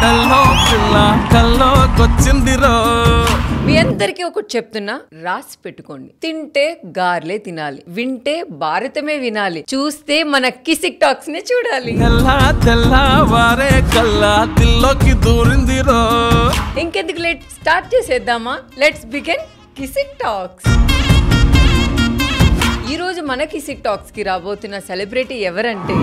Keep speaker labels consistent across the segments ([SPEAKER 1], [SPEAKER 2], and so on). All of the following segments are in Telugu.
[SPEAKER 1] హలో పిల్ల కల్లోకొచ్చిందిరో.
[SPEAKER 2] మీ అందరికీ ఒకటి చెప్తున్నా, రాసి పెట్టుకోండి. తింటే గార్లే తినాలి, వింటే భారతమే వినాలి, చూస్తే మన కిసిక్ టాక్స్ నే చూడాలి.
[SPEAKER 1] తెల్లవారే కల్లా దిల్లోకి దూరిందిరో.
[SPEAKER 2] ఇంకెందుకు లేట్, స్టార్ట్ చేసేద్దామా? Let's begin Kissik talks. ఈ రోజు మన కిసిక్ టాక్స్ కి రాబోతున్న సెలబ్రిటీ ఎవరంటే,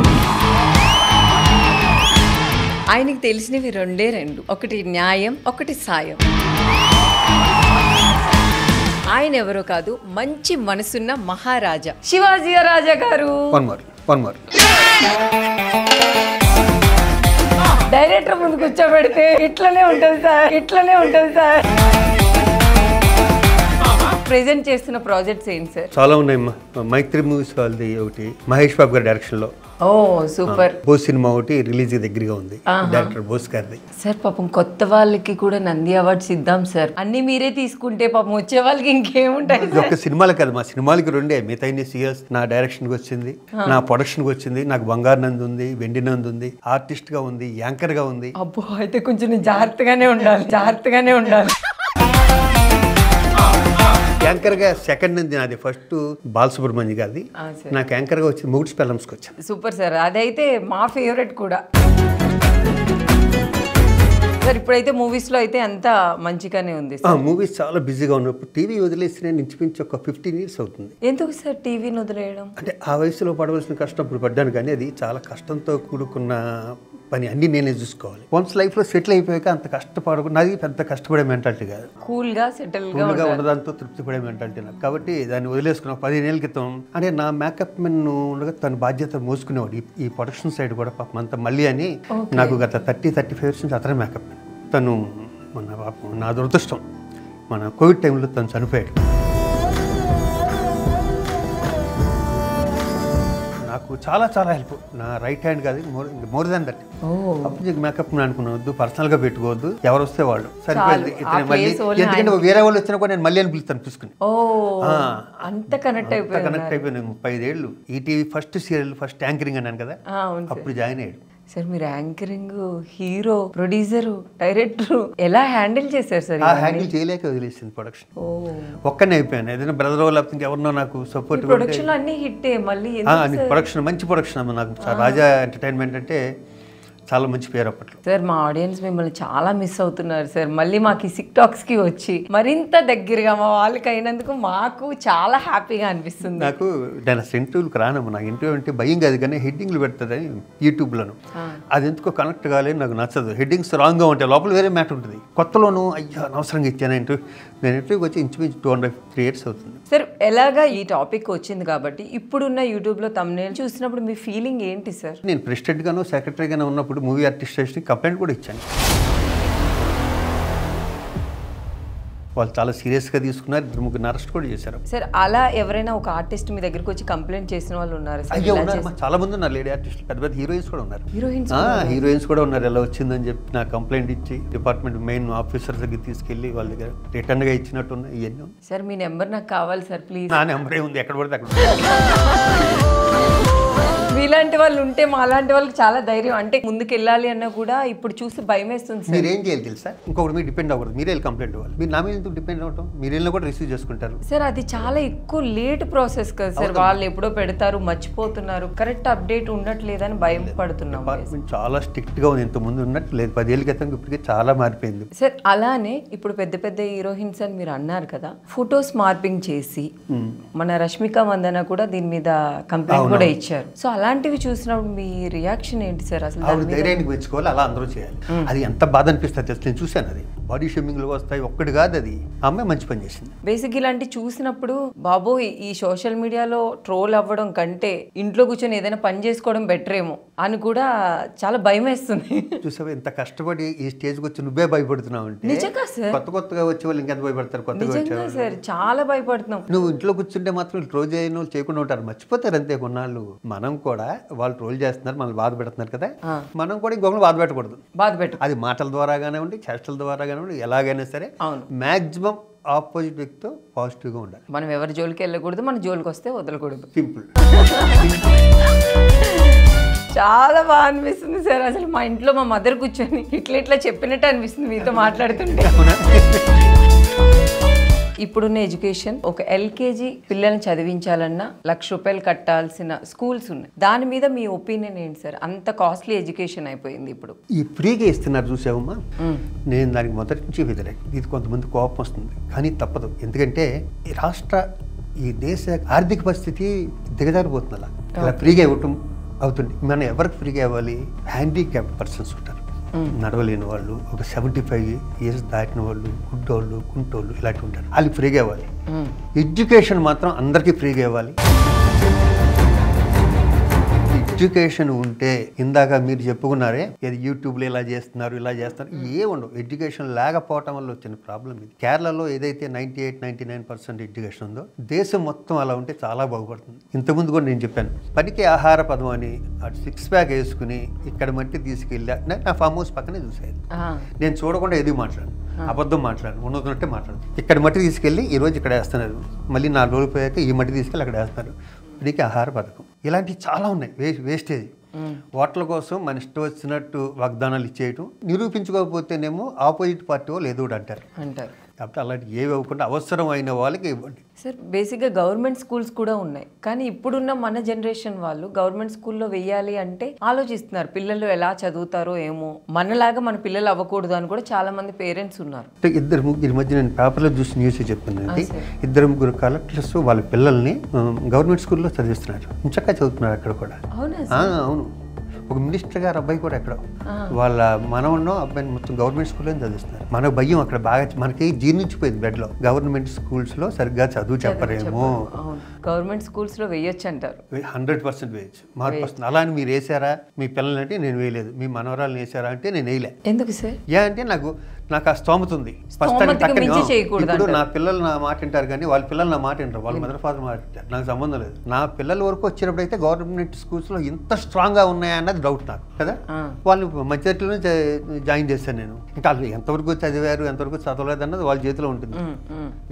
[SPEAKER 2] ఆయనకి తెలిసినవి రెండే రెండు, ఒకటి న్యాయం, ఒకటి సాయం. ఆయన ఎవరో కాదు, మంచి మనసున్న మహారాజా శివాజీ రాజా గారు. డైరెక్టర్ ముందు కూర్చోబెడితే ఇట్లనే ఉంటుంది సార్, ఇట్లనే ఉంటుంది సార్. ప్రెజెంట్ చేస్తున్న ప్రాజెక్ట్స్ ఏంటి సార్?
[SPEAKER 3] చాలా ఉన్నాయమ్మా. మైత్రి మూవీస్ వాళ్ళది ఒకటి మహేష్ బాబు గారి డైరెక్షన్ లో.
[SPEAKER 2] ఓ సూపర్.
[SPEAKER 3] బోస్ సినిమా ఒకటి రిలీజ్ దగ్గరగా ఉంది, డైరెక్టర్ బోస్ గారిది.
[SPEAKER 2] సార్ పాపం కొత్త వాళ్ళకి కూడా నంది అవార్డ్స్ ఇద్దాం సార్. అన్ని మీరే తీసుకుంటే పాపం వచ్చే వాళ్ళకి ఇంకేముంటాయి.
[SPEAKER 3] ఒక సినిమాలు కదా, మా సినిమాలకి రెండే. మిగతా సీరియల్స్ నా డైరెక్షన్ కి వచ్చింది, నా ప్రొడక్షన్ కి వచ్చింది. నాకు బంగారు నంది ఉంది, వెండి నంది ఉంది, ఆర్టిస్ట్ గా ఉంది, యాంకర్ గా ఉంది.
[SPEAKER 2] అబ్బో, అయితే కొంచెం జాగ్రత్తగానే ఉండాలి, జాగ్రత్తగానే ఉండాలి.
[SPEAKER 3] యాంకర్ గా సెకండ్ నంది నాది, ఫస్ట్ బాలసుబ్రహ్మణ్య గారిది. నాకు యాంకర్ గా వచ్చింది మొగుడు స్పెల్లమ్స్ కి వచ్చాను.
[SPEAKER 2] సూపర్ సార్, అదైతే మా ఫేవరెట్ కూడా. సార్ ఇప్పుడైతే మూవీస్ లో అయితే అంతా మంచిగానే ఉంది.
[SPEAKER 3] మూవీస్ చాలా బిజీగా ఉన్నప్పుడు టీవీ వదిలేసి నేను ఇంచుమించు ఒక 15 years అవుతుంది.
[SPEAKER 2] ఎందుకు సార్ టీవీని వదిలేయడం?
[SPEAKER 3] అంటే ఆ వయసులో పడవలసిన కష్టం ఇప్పుడు పడ్డాను, కానీ అది చాలా కష్టంతో కూడుకున్న పని. అన్ని నేనే చూసుకోవాలి. వన్స్ లైఫ్ లో సెటిల్ అయిపోయాక అంత కష్టపడకుండా, నాది పెద్ద కష్టపడే మెంటాలిటీ కాదు.
[SPEAKER 2] కూల్ గా సెటిల్ గా
[SPEAKER 3] ఉన్నదాంతో తృప్తి పడే మెంటాలిటీ నాకు. కాబట్టి దాన్ని వదిలేసుకున్నా. 15 ఏళ్ళ క్రితం అంటే నా మేకప్ మెన్ ఉండగా తన బాధ్యత మోసుకునేవాడు. ఈ ప్రొడక్షన్ సైడ్ కూడా పాపం అంతా మళ్ళీ అని నాకు గత 30-35 years నుంచి అతనే మేకప్ మెన్. తను నా దురదృష్టం, మన కోవిడ్ టైంలో తను చనిపోయాడు. నాకు చాలా చాలా హెల్ప్. నా రైట్ హ్యాండ్ కాదు, మోర్ దాన్ దట్. అప్పుడు మేకప్ అనుకున్నవద్దు, పర్సనల్ గా పెట్టుకోవద్దు, ఎవరు వస్తే వాళ్ళు సరిపోయింది. మళ్ళీ ఎందుకంటే వేరే వాళ్ళు వచ్చినా కూడా నేను మళ్ళీ అని పిలుస్తాను తీసుకుని.
[SPEAKER 2] అంత కనెక్ట్
[SPEAKER 3] అయిపోయింది. 35 ఏళ్ళు ETV first serial, first anchoring అన్నాను కదా, అప్పుడు జాయిన్ అయ్యాడు.
[SPEAKER 2] సార్ మీరు యాంకరింగ్, హీరో, ప్రొడ్యూసర్, డైరెక్టర్ ఎలా హ్యాండిల్ చేశారు సార్?
[SPEAKER 3] హ్యాండిల్ చేయలేక వదిలేసింది ప్రొడక్షన్. ఒక్కనే అయిపోయాను. ఏదైనా బ్రదర్ లేకపోతే ఎవరినో నాకు సపోర్ట్.
[SPEAKER 2] ప్రొడక్షన్ అన్ని హిట్టే మళ్ళీ.
[SPEAKER 3] ప్రొడక్షన్ మంచి ప్రొడక్షన్ నాకు. రాజా ఎంటర్టైన్మెంట్ అంటే చాలా మంచి పేరు అప్పట్లో.
[SPEAKER 2] సార్ మా ఆడియన్స్ మిమ్మల్ని చాలా మిస్ అవుతున్నారు సార్. మళ్ళీ మాకు ఈ సిక్ టాక్స్ కి వచ్చి మరింత దగ్గరగా మా వాళ్ళకి అయినందుకు మాకు చాలా హ్యాపీగా అనిపిస్తుంది.
[SPEAKER 3] నాకు నేను ఇంటర్వ్యూలకు రానమ్మా. నాకు ఇంటర్వ్యూ అంటే భయం కాదు, కానీ హెడ్డింగ్లు పెడతారని యూట్యూబ్లోను. అది ఎందుకో కనెక్ట్ కాలేదు, నాకు నచ్చదు. హెడ్డింగ్స్ రాంగ్గా ఉంటాయి, లోపల వేరే మ్యాటర్ ఉంటుంది. కొత్తలోను అయ్యా అనవసరంగా ఇచ్చాను ఇంటర్వ్యూ. నేను ఇంటర్వ్యూకి వచ్చి ఇంచుమించు 2.5-3 years అవుతుంది.
[SPEAKER 2] సార్ ఎలాగా ఈ టాపిక్ వచ్చింది కాబట్టి ఇప్పుడున్న యూట్యూబ్లో తమ్నేల్ చూసినప్పుడు మీ ఫీలింగ్ ఏంటి సార్?
[SPEAKER 3] నేను ప్రెసిడెంట్గాను సెక్రటరీగాను ఉన్నప్పుడు మూవీ ఆర్టిస్ట్ స్టేషన్కి కంప్లైంట్ కూడా ఇచ్చాను. వాళ్ళు చాలా సీరియస్గా తీసుకున్నారు. 2-3 అరెస్ట్ కూడా చేశారు.
[SPEAKER 2] సార్ అలా ఎవరైనా ఒక ఆర్టిస్ట్ మీ దగ్గరికి వచ్చి కంప్లైంట్ చేసిన వాళ్ళు ఉన్నారు?
[SPEAKER 3] అయ్యో ఉన్నారు, చాలా మంది ఉన్నారు. లేడీ ఆర్టిస్టులు, పెద్ద పెద్ద హీరోయిన్స్ కూడా ఉన్నారు. హీరోయిన్స్ కూడా ఉన్నారు. ఎలా వచ్చిందని చెప్పి నా కంప్లైంట్ ఇచ్చి డిపార్ట్మెంట్ మెయిన్ ఆఫీసర్ దగ్గర తీసుకెళ్ళి వాళ్ళ దగ్గర రిటర్న్గా ఇచ్చినట్టు ఉన్నాయి. ఇవన్నీ.
[SPEAKER 2] సార్ మీ నెంబర్ నాకు కావాలి సార్ ప్లీజ్.
[SPEAKER 3] నా నెంబర్ ఏముంది, ఎక్కడ పడితే అక్కడ.
[SPEAKER 2] మీలాంటి వాళ్ళు ఉంటే మా లాంటి వాళ్ళకి చాలా ధైర్యం. అంటే ముందుకు వెళ్ళాలి అన్నా కూడా ఇప్పుడు చూసి భయం వేస్తుంది.
[SPEAKER 3] మీరు ఏం చేయాలి తెలుసా? ఇంకొకటి మీరు డిపెండ్ అవ్వకూడదు. మీరే కంప్లైంట్ ఇవ్వాలి. మీరు నా మీద ఎందుకు డిపెండ్ అవ్వటం? మీరు వెళ్ళినా కూడా రిసీవ్ చేసుకుంటారు.
[SPEAKER 2] సార్ అది చాలా ఎక్కువ లేట్ ప్రాసెస్ కదా సార్. వాళ్ళు ఎప్పుడో పెడతారు, మర్చిపోతున్నారు, కరెక్ట్ అప్డేట్ ఉండట్లేదని భయం పడుతున్నాం.
[SPEAKER 3] డిపార్ట్మెంట్ చాలా స్ట్రిక్ట్ గా ఉంది. ఇంత ముందు ఉన్నట్టు లేదు. 10 ఏళ్ళ క్రితం ఇప్పటికే చాలా మారిపోయింది
[SPEAKER 2] సార్. అలానే ఇప్పుడు పెద్ద పెద్ద హీరోయిన్స్ అని మీరు అన్నారు కదా, ఫొటోస్ మార్పింగ్ చేసి మన రష్మిక మందన కూడా దీని మీద కంప్లైంట్ కూడా ఇచ్చారు. సో అలాంటివి చూసినప్పుడు మీ రియాక్షన్ ఏంటి సార్? అసలు
[SPEAKER 3] ధైర్యానికి మెచ్చుకోవాలి, అలా అందరూ చేయాలి. అది ఎంత బాధ అనిపిస్తుంది తెలుసు. నేను చూశాను, అది బాడీ షేమింగ్లు వస్తాయి, ఒక్కటి కాదు. అది అమ్మాయి మంచి పని చేసింది.
[SPEAKER 2] బేసిక్ ఇలాంటి చూసినప్పుడు బాబోయ్, ఈ సోషల్ మీడియాలో ట్రోల్ అవ్వడం కంటే ఇంట్లో కూర్చొని ఏదైనా పని చేసుకోవడం బెటర్ ఏమో అని కూడా చాలా భయం వేస్తుంది.
[SPEAKER 3] చూసావా ఎంత కష్టపడి ఈ స్టేజ్కి వచ్చి నువ్వే భయపడుతున్నావు అంటే.
[SPEAKER 2] నిజంగా సార్,
[SPEAKER 3] కొత్తగా వచ్చే వాళ్ళు ఇంకెంత భయపడతారు. కొత్తగా
[SPEAKER 2] సార్ చాలా భయపడుతున్నాం.
[SPEAKER 3] నువ్వు ఇంట్లో కూర్చుంటే మాత్రం ట్రోల్ చేయని వాళ్ళు చేయకుండా ఉంటారు, మర్చిపోతారు అంతే. కొన్నాళ్ళు మనం కూడా వాళ్ళు ట్రోల్ చేస్తున్నారు, మనల్ని బాధ పెడుతున్నారు కదా, మనం కూడా ఇంకొకరు బాధ పెట్టకూడదు. అది మాటల ద్వారా కానివ్వండి, చేష్టల ద్వారా కానివ్వండి, ఎలాగైనా సరే మాక్సిమం ఆపోజిట్ వ్యక్తితో పాజిటివ్గా ఉండాలి.
[SPEAKER 2] మనం ఎవరి జోలికి వెళ్ళకూడదు, మన జోలికి వస్తే వదలకూడదు.
[SPEAKER 3] సింపుల్.
[SPEAKER 2] చాలా బాగా అనిపిస్తుంది సార్. అసలు మా ఇంట్లో మా మదర్ కూర్చొని ఇట్లా చెప్పినట్టు అనిపిస్తుంది మీతో మాట్లాడుతుంటే. ఇప్పుడున్న ఎడ్యుకేషన్, ఒక ఎల్కేజీ పిల్లల్ని చదివించాలన్నా ₹1,00,000 కట్టాల్సిన స్కూల్స్ ఉన్నాయి. దాని మీద మీ ఒపీనియన్ ఏంటి సార్? అంత కాస్ట్లీ ఎడ్యుకేషన్ అయిపోయింది ఇప్పుడు.
[SPEAKER 3] ఈ ఫ్రీగా ఇస్తున్నారు చూసావమ్మా, నేను దానికి మొదటి నుంచి వ్యతిరేకం. ఇది కొంతమంది కోపం వస్తుంది, కానీ తప్పదు. ఎందుకంటే ఈ దేశ ఆర్థిక పరిస్థితి దిగజారిపోతుంది. అలా ఫ్రీగా ఇవ్వటం అవుతుంది. మనం ఎవరికి ఫ్రీగా ఇవ్వాలి? హ్యాండిక్యాప్ పర్సన్స్ ఉంటారు, నడవలేని వాళ్ళు, ఒక 75 years దాటిన వాళ్ళు, గుడ్డోళ్ళు, కుంటోళ్ళు ఇలాంటివి ఉంటారు. వాళ్ళకి ఫ్రీగా ఇవ్వాలి. ఎడ్యుకేషన్ మాత్రం అందరికీ ఫ్రీగా ఇవ్వాలి. ఎడ్యుకేషన్ ఉంటే, ఇందాక మీరు చెప్పుకున్నారే ఇది యూట్యూబ్లో ఇలా చేస్తున్నారు ఏ ఉండవు. ఎడ్యుకేషన్ లేకపోవటం వల్ల వచ్చిన ప్రాబ్లం ఇది. కేరళలో ఏదైతే 98-99% ఎడ్యుకేషన్ ఉందో, దేశం మొత్తం అలా ఉంటే చాలా బాగుపడుతుంది. ఇంతకుముందు కూడా నేను చెప్పాను, పనికి ఆహార పదం అని అటు 6 pack వేసుకుని ఇక్కడ మట్టి తీసుకెళ్ళి నా ఫామ్ హౌస్ పక్కనే చూసేది. నేను చూడకుండా ఏది మాట్లాడు, అబద్ధం మాట్లాడు, ఉన్నట్టే మాట్లాడు. ఇక్కడ మట్టి తీసుకెళ్ళి ఈరోజు ఇక్కడ వేస్తున్నారు, మళ్ళీ 4 రోజులు పోయాక ఈ మట్టి తీసుకెళ్ళి అక్కడ వేస్తున్నారు. ఇప్పటికీ ఆహార పథకం ఇలాంటివి చాలా ఉన్నాయి. వేస్టేజ్ ఓట్ల కోసం మన ఇష్టం వచ్చినట్టు వాగ్దానాలు ఇచ్చేయటం, నిరూపించుకోకపోతేనేమో ఆపోజిట్ పార్టీ వాళ్ళు ఏదో అంటారు. కాబట్టి అలాంటి ఏవి ఇవ్వకుండా అవసరం అయిన వాళ్ళకి ఇవ్వండి
[SPEAKER 2] సార్. బేసిక్గా గవర్నమెంట్ స్కూల్స్ కూడా ఉన్నాయి, కానీ ఇప్పుడున్న మన జనరేషన్ వాళ్ళు గవర్నమెంట్ స్కూల్లో వెయ్యాలి అంటే ఆలోచిస్తున్నారు, పిల్లలు ఎలా చదువుతారో ఏమో, మనలాగా మన పిల్లలు అవ్వకూడదు అని కూడా చాలా మంది పేరెంట్స్ ఉన్నారు.
[SPEAKER 3] ఇద్దరు ముగ్గురు మధ్య నేను పేపర్లో చూసి న్యూస్ చెప్తున్నానండి. 2-3 కలెక్టర్స్ వాళ్ళ పిల్లల్ని గవర్నమెంట్ స్కూల్లో చదివిస్తున్నారు, చక్కగా చదువుతున్నారు అక్కడ కూడా. అవును, ఒక మినిస్టర్ గారు అబ్బాయి కూడా ఎక్కడ వాళ్ళ మనవన్నో అబ్బాయిని మొత్తం గవర్నమెంట్ స్కూల్లో చదివిస్తున్నారు. మన భయం అక్కడ బాగా మనకి జీర్ణించిపోయింది బెడ్లో. గవర్నమెంట్ స్కూల్స్ లో సరిగ్గా చదువు చెప్పరేమో.
[SPEAKER 2] గవర్నమెంట్ స్కూల్స్ లో వేయొచ్చు అంటారు.
[SPEAKER 3] 100% వేయచ్చు, మార్పు వస్తుంది. అలా అని మీరు వేసారా మీ పిల్లల్ని అంటే నేను వేయలేదు, మీ మనవరాలను వేసారా అంటే నేను వేయలే.
[SPEAKER 2] ఎందుకు సార్?
[SPEAKER 3] అంటే నాకు ఆ స్తోమత ఉంది. ఇప్పుడు నా పిల్లలు నా మాట వింటారు, కానీ వాళ్ళ పిల్లలు నా మాట వింటారు, వాళ్ళ మదర్ ఫాదర్ మాట వింటారు. నాకు సంబంధం లేదు. నా పిల్లల వరకు వచ్చినప్పుడు అయితే గవర్నమెంట్ స్కూల్స్ లో ఇంత స్ట్రాంగ్ గా ఉన్నాయా అన్నది డౌట్ నాకు కదా. వాళ్ళు మధ్యలో జాయిన్ చేశాను నేను. ఇంకా వాళ్ళు ఎంతవరకు చదివారు ఎంతవరకు చదవలేదు అన్నది వాళ్ళ చేతిలో ఉంటుంది.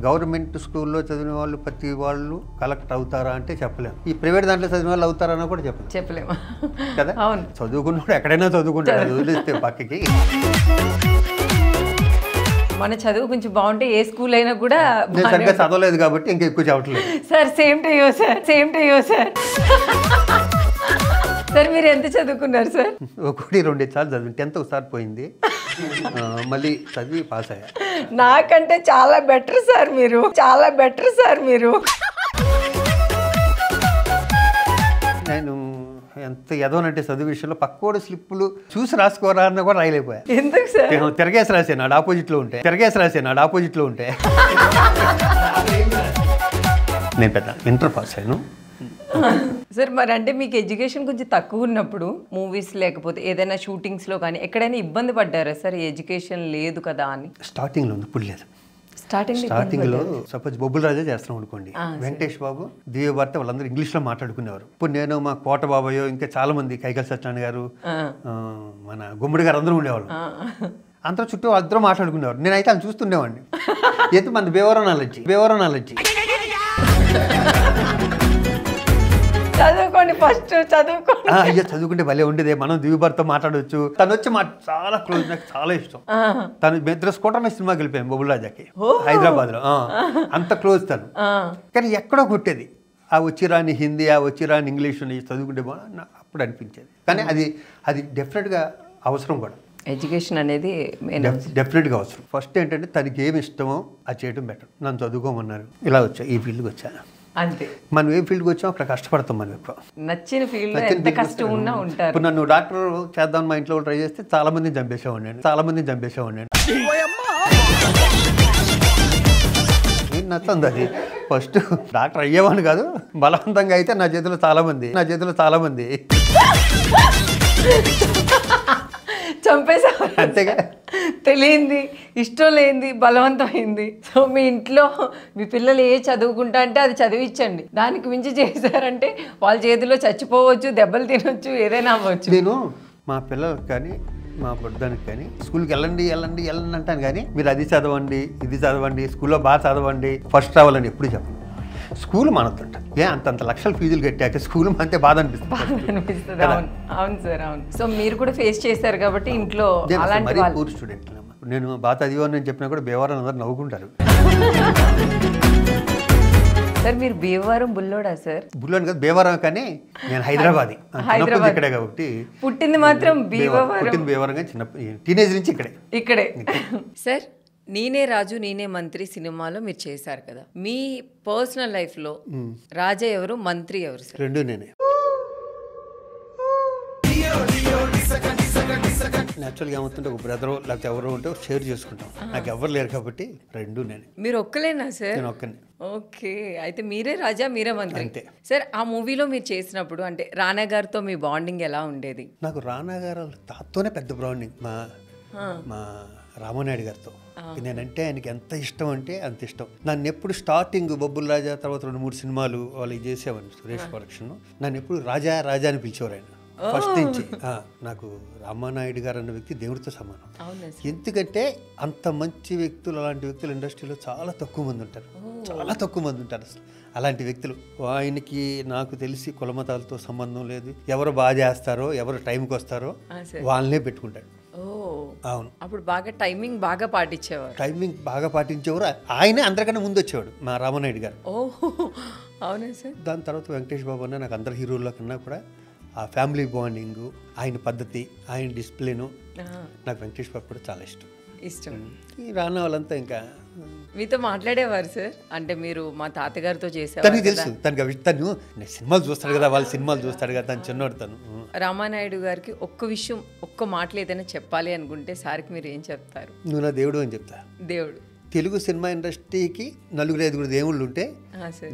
[SPEAKER 3] గవర్నమెంట్ స్కూల్లో చదివిన వాళ్ళు ప్రతి వాళ్ళు కలెక్ట్ అవుతారా అంటే చెప్పలేము. ఈ ప్రైవేట్ దాంట్లో చదివిన వాళ్ళు అవుతారన్నా కూడా చెప్పలేము కదా. చదువుకున్నప్పుడు ఎక్కడైనా చదువుకుంటారు, అది వదిలేస్తే పక్కకి.
[SPEAKER 2] మన చదువు కొంచెం బాగుంటే ఏ స్కూల్ అయినా కూడా.
[SPEAKER 3] నేను సరిగ్గా చదవలేదు కాబట్టి ఇంకా ఎక్కువ చెప్పట్లేదు
[SPEAKER 2] sir. Same to you sir. Sir మీరు ఎంత చదువుకున్నారు సార్?
[SPEAKER 3] 1-2 సార్లు చదివి 10th ఒకసారి పోయింది, మళ్ళీ చదివి పాస్ అయ్యా.
[SPEAKER 2] నాకంటే చాలా బెటర్ సార్ మీరు.
[SPEAKER 3] నేను ఎంత ఎదవనంటే చదువు విషయంలో పక్కోడు స్లిప్పులు చూసి రాసుకోరా అన్న కూడా రాయలేకపోయా.
[SPEAKER 2] ఎందుకు సార్?
[SPEAKER 3] తిరగేసి రాసాను ఆడ ఆపోజిట్లో ఉంటే. నేను పెద్ద ఇంటర్ పాస్ అయ్యాను
[SPEAKER 2] సార్. మరి అంటే మీకు ఎడ్యుకేషన్ కొంచెం తక్కువ ఉన్నప్పుడు మూవీస్ లేకపోతే ఏదైనా షూటింగ్స్ లో కానీ ఎక్కడైనా ఇబ్బంది పడ్డారా సార్? ఎడ్యుకేషన్ లేదు కదా అని.
[SPEAKER 3] స్టార్టింగ్లో ఉంది, ఇప్పుడు లేదు. స్టార్టింగ్ లో సపోజ్ బొబ్బుల రాజా చేస్తున్నాం అనుకోండి, వెంకటేష్ బాబు, దివ్య భారత వాళ్ళందరూ ఇంగ్లీష్ లో మాట్లాడుకునేవారు. ఇప్పుడు నేను మా కోట బాబాయో ఇంకా చాలా మంది, కైకల సత్యనారాయణ గారు, మన గుమ్మడి గారు అందరూ ఉండేవాళ్ళు. అందరూ చుట్టూ అందరూ మాట్లాడుకునేవారు. నేనైతే అని చూస్తుండేవాడిని. ఎంత మంది బేవరం నాలెడ్జి. అయ్యో చదువుకుంటే భలే ఉండేదే, మనం దివ్యభర్త మాట్లాడవచ్చు. తను వచ్చి చాలా క్లోజ్, నాకు చాలా ఇష్టం. తను మెద్రాస్ కోటమే సినిమాకి వెళ్ళిపోయాను బొబ్బుల రాజాకి, హైదరాబాద్ లో. అంత క్లోజ్ తను. కానీ ఎక్కడో కొట్టేది ఆ వచ్చిరాని హిందీ, ఆ వచ్చిరాని ఇంగ్లీష్ చదువుకుంటే అప్పుడు అనిపించేది. కానీ అది డెఫినెట్గా అవసరం కూడా.
[SPEAKER 2] ఎడ్యుకేషన్ అనేది
[SPEAKER 3] డెఫినెట్గా అవసరం. ఫస్ట్ ఏంటంటే తనకి ఏమి ఇష్టమో అది చేయడం బెటర్. నన్ను చదువుకోమన్నారు, ఇలా వచ్చా, ఈ ఫీల్డ్కి వచ్చా.
[SPEAKER 2] అంతే,
[SPEAKER 3] మనం ఏ ఫీల్డ్కి వచ్చామో అక్కడ కష్టపడతాం. మనం ఎక్కువ
[SPEAKER 2] నచ్చిన ఫీల్డ్ ఎంత కష్టం ఉన్నా ఉంటారు.
[SPEAKER 3] ఇప్పుడు నన్ను డాక్టర్ చేద్దాం మా ఇంట్లో ట్రై చేస్తే చాలా మందిని చంపేసేవాడిని. నేను నచ్చింది అది. ఫస్ట్ డాక్టర్ అయ్యేవాడిని కాదు, బలవంతంగా అయితే నా చేతిలో చాలా మంది
[SPEAKER 2] చంపేసేవారు.
[SPEAKER 3] అంతేగా,
[SPEAKER 2] తెలియంది, ఇష్టం లేనిది, బలవంతమైంది. సో మీ ఇంట్లో మీ పిల్లలు ఏ చదువుకుంటా అంటే అది చదివించండి. దానికి మించి చేశారంటే వాళ్ళ చేతిలో చచ్చిపోవచ్చు, దెబ్బలు తినొచ్చు, ఏదైనా అవ్వచ్చు.
[SPEAKER 3] నేను మా పిల్లలకు కానీ మా బుడ్డానికి కానీ స్కూల్కి వెళ్ళండి అంటాను, కానీ మీరు అది చదవండి ఇది చదవండి, స్కూల్లో బాగా చదవండి, ఫస్ట్ రావాలని ఎప్పుడు చెప్పను. స్కూల్ మానొద్దంట. అంత లక్షల ఫీజులు కట్టాక స్కూల్ అంతే బాధ అనిపిస్తుంది.
[SPEAKER 2] అవును సార్, అవును. సో మీరు కూడా ఫేస్ చేశారు కాబట్టి ఇంట్లో అలాంటి
[SPEAKER 3] పూర్ స్టూడెంట్. నేను బాగా చదివాను నేను చెప్పినా కూడా భీమవరం అందరూ నవ్వుకుంటారు.
[SPEAKER 2] సార్ మీరు భీమవరం బుల్లోడా సార్?
[SPEAKER 3] బుల్లోని కాదు, భీమవరం, కానీ నేను హైదరాబాద్ ఇక్కడే కాబట్టి
[SPEAKER 2] పుట్టింది మాత్రం
[SPEAKER 3] భీమవరం, చిన్న టీనేజ్ నుంచి ఇక్కడే.
[SPEAKER 2] సార్ నేనే రాజు నేనే మంత్రి సినిమాలో మీరు చేశారు కదా, మీ పర్సనల్ లైఫ్ లో రాజా ఎవరు, మంత్రి ఎవరు సార్?
[SPEAKER 3] రెండు నేనే. నేచురల్గా ఏమవుతుంటే ఒక బ్రదర్ లేకపోతే ఎవరో ఉంటే షేర్ చేసుకుంటాం. నాకు ఎవరు లేరు కాబట్టి రెండు నేనే.
[SPEAKER 2] మీరు ఒక్కలేనా సార్?
[SPEAKER 3] నేను ఒక్కనే.
[SPEAKER 2] ఓకే, అయితే మీరే రాజా మీరే మంత్రి.
[SPEAKER 3] అంతే
[SPEAKER 2] సార్ ఆ మూవీలో మీరు చేసినప్పుడు అంటే రానా గారితో మీ బాండింగ్ ఎలా ఉండేది?
[SPEAKER 3] నాకు రానా గారు తాతతోనే పెద్ద బాండింగ్. మా రామనాయుడు గారితో నేనంటే ఆయనకి ఎంత ఇష్టం అంటే అంత ఇష్టం. నన్ను ఎప్పుడు స్టార్టింగ్ బొబ్బుల్ రాజా తర్వాత 2-3 సినిమాలు వాళ్ళు చేసేవాడిని సురేష్ ప్రొడక్షన్. నన్ను ఎప్పుడు రాజా రాజా అని పిలిచేవారు ఆయన ఫస్ట్ నుంచి. నాకు రామానాయుడు గారు అన్న వ్యక్తి దేవుడితో సమానం. ఎందుకంటే అంత మంచి వ్యక్తులు, అలాంటి వ్యక్తులు ఇండస్ట్రీలో చాలా తక్కువ మంది ఉంటారు, చాలా తక్కువ మంది ఉంటారు అసలు అలాంటి వ్యక్తులు. ఆయనకి నాకు తెలిసి కులమతాలతో సంబంధం లేదు. ఎవరు బాగా చేస్తారో, ఎవరు టైంకి వస్తారో వాళ్ళనే పెట్టుకుంటాడు. అవును,
[SPEAKER 2] అప్పుడు బాగా టైమింగ్ బాగా
[SPEAKER 3] పాటించేవారు. ఆయనే అందరికన్నా ముందు వచ్చేవాడు మా రామానాయుడు గారు.
[SPEAKER 2] అవునా సార్?
[SPEAKER 3] దాని తర్వాత వెంకటేష్ బాబు అన్న నాకు అందరి హీరోల కన్నా కూడా ఆ ఫ్యామిలీ బాండింగ్, ఆయన పద్ధతి, ఆయన డిసిప్లిన్, నాకు వెంకటేష్ బాబు కూడా చాలా ఇష్టం. ఈ రానా వాళ్ళంతా ఇంకా
[SPEAKER 2] మీతో మాట్లాడేవారు సార్? అంటే మీరు మా తాతగారితో చేసేవారు.
[SPEAKER 3] తనకి తెలుసు, తను సినిమాలు చూస్తాడు కదా, వాళ్ళ సినిమాలు చూస్తాడు కదా, తను చిన్నోడు. తను
[SPEAKER 2] రామానాయుడు గారికి ఒక్క విషయం, ఒక్క మాటలు ఏదైనా చెప్పాలి అనుకుంటే సార్కి మీరు ఏం చెప్తారు?
[SPEAKER 3] నువ్వు నా దేవుడు అని చెప్తా.
[SPEAKER 2] దేవుడు.
[SPEAKER 3] తెలుగు సినిమా ఇండస్ట్రీకి 4-5 దేవుళ్ళు ఉంటే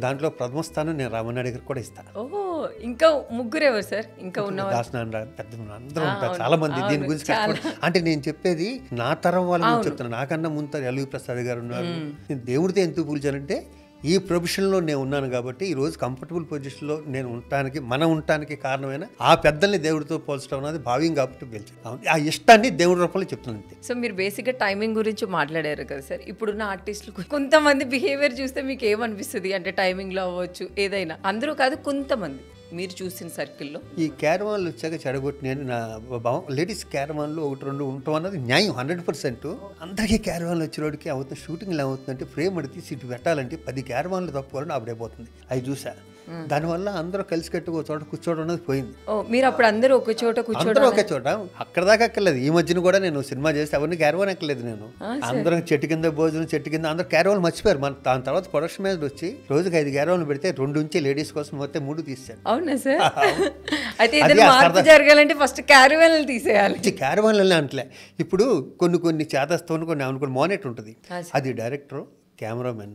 [SPEAKER 3] దాంట్లో ప్రథమ స్థానం నేను రామానాయుడు గారికి కూడా ఇస్తాను.
[SPEAKER 2] ఓహో, ఇంకా ముగ్గురు ఎవరు సార్? ఇంకా ఉన్నవారు
[SPEAKER 3] అందరూ ఉంటారు, చాలా మంది దీని గురించి అంటే నేను చెప్పేది నా తరం వాళ్ళని చెప్తున్నాను. నాకన్నా ముందు ఎల్వి ప్రసాద్ గారు ఉన్నారు. నేను దేవుడితో ఎందుకు పూజానంటే ఈ ప్రొఫెషన్లో నేను ఉన్నాను కాబట్టి ఈరోజు కంఫర్టబుల్ పొజిషన్లో నేను మనం ఉండటానికి కారణమైన ఆ పెద్దల్ని దేవుడితో పోల్చడం అనేది భావ్యం కాబట్టి పిలిచాను. ఆ ఇష్టాన్ని దేవుడి రూపంలో చెప్తున్నాను అంతే.
[SPEAKER 2] సో మీరు బేసిక్గా టైమింగ్ గురించి మాట్లాడారు కదా సార్. ఇప్పుడున్న ఆర్టిస్టులు కొంతమంది బిహేవియర్ చూస్తే మీకు ఏమనిపిస్తుంది? అంటే టైమింగ్లో అవ్వచ్చు, ఏదైనా, అందరూ కాదు కొంతమంది మీరు చూసిన సర్కిల్లో.
[SPEAKER 3] ఈ క్యారవాన్లు వచ్చాక చెడగొట్టిన నా భావం. లేడీస్ క్యారవాన్లు 1-2 ఉండటం అన్నది న్యాయం 100%. అందరికీ క్యారవాన్లు వచ్చేవాడికి అవుతుంది. షూటింగ్లో ఏమవుతుందంటే ఫ్రేమ్ అడిగి సీటు పెట్టాలంటే 10 క్యారవాన్లు తప్పుకోవాలని అప్పుడైపోతుంది. అవి చూసా. దానివల్ల అందరూ కలిసి కట్టుకు ఒక చోట కూర్చోవడం అనేది పోయింది.
[SPEAKER 2] మీరు అప్పుడు అందరూ ఒక చోట
[SPEAKER 3] అందరూ ఒకే చోట. అక్కడ దాకా ఎక్కర్లేదు. ఈ మధ్యన కూడా నేను సినిమా చేస్తే ఎవరిని క్యారవాన్ ఎక్కలేదు. నేను అందరం చెట్టు కింద భోజనం, చెట్టు కింద అందరూ క్యారవాన్ మర్చిపోయారు. దాని తర్వాత ప్రొడక్షన్ మేనేజర్ వచ్చి రోజుకి 5 క్యారవాన్లు పెడితే 2 నుంచి లేడీస్ కోసం మొత్తం 3 తీశారు.
[SPEAKER 2] అవునా సార్? అయితే జరగాలంటే ఫస్ట్ క్యారవాన్లు తీసేయాలి.
[SPEAKER 3] క్యారవాన్లు అంటలే. ఇప్పుడు కొన్ని చేతస్తాను, కొన్ని అనుకుని మోనెట్ ఉంటుంది. అది డైరెక్టర్, కెమెరామెన్,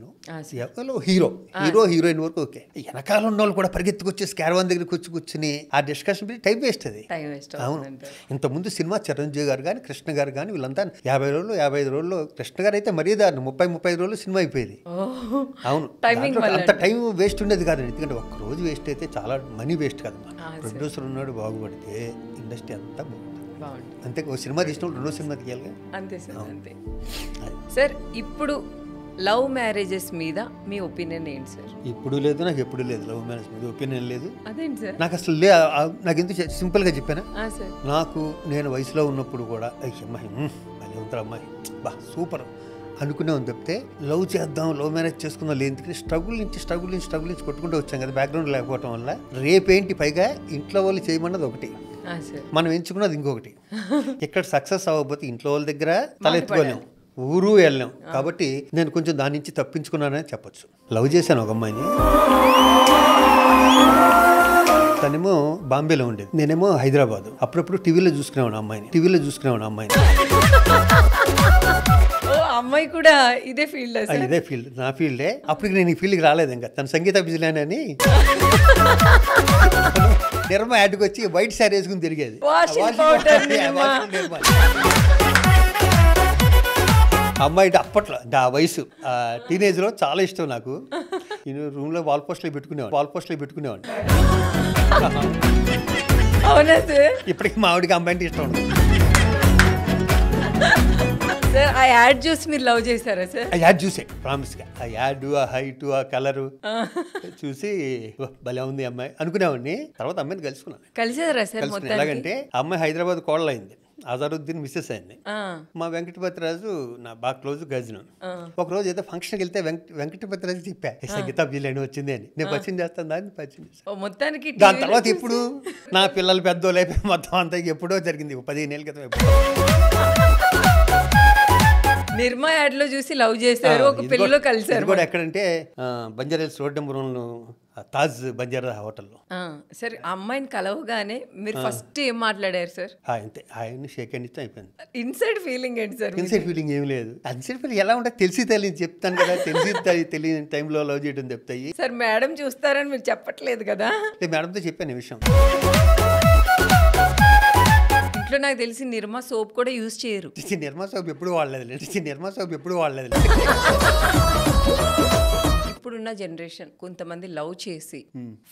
[SPEAKER 3] హీరోయిన్ వరకు ఓకే. వెనకాల ఉన్న వాళ్ళు కూడా పరిగెత్తుకొచ్చేసి క్యారవాన్ దగ్గర కూర్చుని ఆ డిస్కషన్ టైం వేస్ట్. అది అవును. ఇంతకుముందు సినిమా చిరంజీవి గారు కానీ, కృష్ణ గారు కానీ వీళ్ళంతా 50 రోజులు 55 రోజులు. కృష్ణ గారు అయితే మరీ దారుణం 30-35 రోజులు సినిమా అయిపోయేది. అవును, అంత టైం వేస్ట్ ఉండేది కాదండి. ఎందుకంటే ఒక్క రోజు వేస్ట్ అయితే చాలా మనీ వేస్ట్ కదమ్మా. ప్రొడ్యూసర్ ఉన్నాడు బాగుపడితే ఇండస్ట్రీ అంతా బాగుంటుంది. అంతే. ఒక సినిమా తీసినప్పుడు 2వ సినిమా తీయాలి. అంతే సార్, అంతే.
[SPEAKER 2] సార్ ఇప్పుడు లవ్ మ్యారేజెస్ మీద మీ ఒపీనియన్ ఏంటి సార్?
[SPEAKER 3] ఇప్పుడు లేదు, నాకు ఎప్పుడు లేదు. లవ్ మ్యారేజ్ మీద ఒపీనియన్ లేదు.
[SPEAKER 2] అదేంటి సార్?
[SPEAKER 3] నాకు అసలు నాకు ఎందుకు సింపుల్గా చెప్పానా, నాకు నేను వయసులో ఉన్నప్పుడు కూడా అమ్మాయి అమ్మాయి బా సూపర్ అనుకునేవని చెప్తే లవ్ చేద్దాం, లవ్ మ్యారేజ్ చేసుకుందాం లేదు. ఎందుకంటే స్ట్రగుల్ నుంచి కొట్టుకుంటూ వచ్చాం కదా, బ్యాక్గ్రౌండ్ లేకపోవడం వల్ల. రేపేంటి పైగా ఇంట్లో వాళ్ళు చేయమన్నది ఒకటి, మనం ఎంచుకున్నది ఇంకొకటి. ఇక్కడ సక్సెస్ అవ్వకపోతే ఇంట్లో వాళ్ళ దగ్గర తలెత్తుకోలేము, ఊరు వెళ్ళాం. కాబట్టి నేను కొంచెం దాని నుంచి తప్పించుకున్నానని చెప్పొచ్చు. లవ్ చేశాను ఒక అమ్మాయిని. తనేమో బాంబేలో ఉండేది, నేనేమో హైదరాబాద్. అప్పుడప్పుడు టీవీలో చూసుకునేవాడు అమ్మాయిని.
[SPEAKER 2] అమ్మాయి కూడా ఇదే ఫీల్డ్?
[SPEAKER 3] ఇదే ఫీల్డ్, నా ఫీల్డే. అప్పటికి నేను ఈ ఫీల్డ్కి రాలేదు. ఇంకా తన సంగీత బిజిలైన్ అని నిర్మ యాడ్కి వచ్చి వైట్ శారీ వేసుకుని తిరిగేది. అమ్మాయి అప్పట్లో ఆ వయసు టీనేజ్లో చాలా ఇష్టం నాకు. నేను రూమ్లో వాల్ పోస్ట్లో పెట్టుకునేవాడిని.
[SPEAKER 2] అవునా సార్?
[SPEAKER 3] ఇప్పటికి మా ఆవిడకి అమ్మాయి అంటే ఇష్టం ఉండదు.
[SPEAKER 2] సార్ ఆ యాడ్ చూసి మీరు లవ్ చేశారా సార్?
[SPEAKER 3] ఆ యాడ్ చూసే ప్రామిస్గా, ఆ యాడ్, ఆ హైట్, ఆ కలరు చూసి భలే ఉంది అమ్మాయి అనుకునేవాడిని. తర్వాత అమ్మాయిని
[SPEAKER 2] కలిసారా సార్?
[SPEAKER 3] కలుసుకున్నా. ఎలాగంటే అమ్మాయి హైదరాబాద్ కోడలు అయింది, అజారుద్దీన్ మిస్సెస్ అయింది. మా వెంకటపతిరాజు నా బాగా క్లోజ్ గజను. ఒక రోజు ఏదో ఫంక్షన్కి వెళ్తే వెంకటపతిరాజు చెప్పా సంగీత బిర్యానీ వచ్చింది అని. నేను పరిచయం చేస్తాను దాన్ని, పరిచయం చేస్తాను.
[SPEAKER 2] మొత్తానికి
[SPEAKER 3] దాని తర్వాత ఇప్పుడు నా పిల్లలు పెద్దోళ్ళు అయిపోయి మొత్తం అంతా ఎప్పుడో జరిగింది, 15 ఏళ్ళ క్రితం.
[SPEAKER 2] నిర్మా యాడ్ లో చూసి లవ్ చేశారు, ఒక పెళ్లిలో కలిసారు
[SPEAKER 3] కూడా. ఎక్కడంటే బంజారాహిల్స్ రోడ్ నెంబర్ 1 తాజ్ బంజారా హోటల్లో.
[SPEAKER 2] సరే, అమ్మాయిని కలవగానే మీరు ఫస్ట్ ఏం మాట్లాడారు సార్?
[SPEAKER 3] అంతే, ఆయన్ని షేక్ హ్యాండ్ ఇస్తే అయిపోయింది.
[SPEAKER 2] ఇన్సైడ్ ఫీలింగ్ ఏంటి సార్?
[SPEAKER 3] ఇన్సైడ్ ఫీలింగ్ ఏం లేదు. ఇన్సైడ్ ఫీలింగ్ ఎలా ఉంటుంది తెలియదు చెప్తాను కదా. తెలియని టైంలో లవ్ చేయడం చెప్తాయి
[SPEAKER 2] సార్. మేడం చూస్తారని మీరు చెప్పట్లేదు కదా?
[SPEAKER 3] మేడంతో చెప్పాను ఈ విషయం.
[SPEAKER 2] ఇంట్లో నాకు తెలిసి నిర్మా సోప్ కూడా యూజ్ చేయరు.
[SPEAKER 3] నిర్మా సోప్ ఎప్పుడు వాడలేదు.
[SPEAKER 2] ఇప్పుడున్న జనరేషన్ కొంతమంది లవ్ చేసి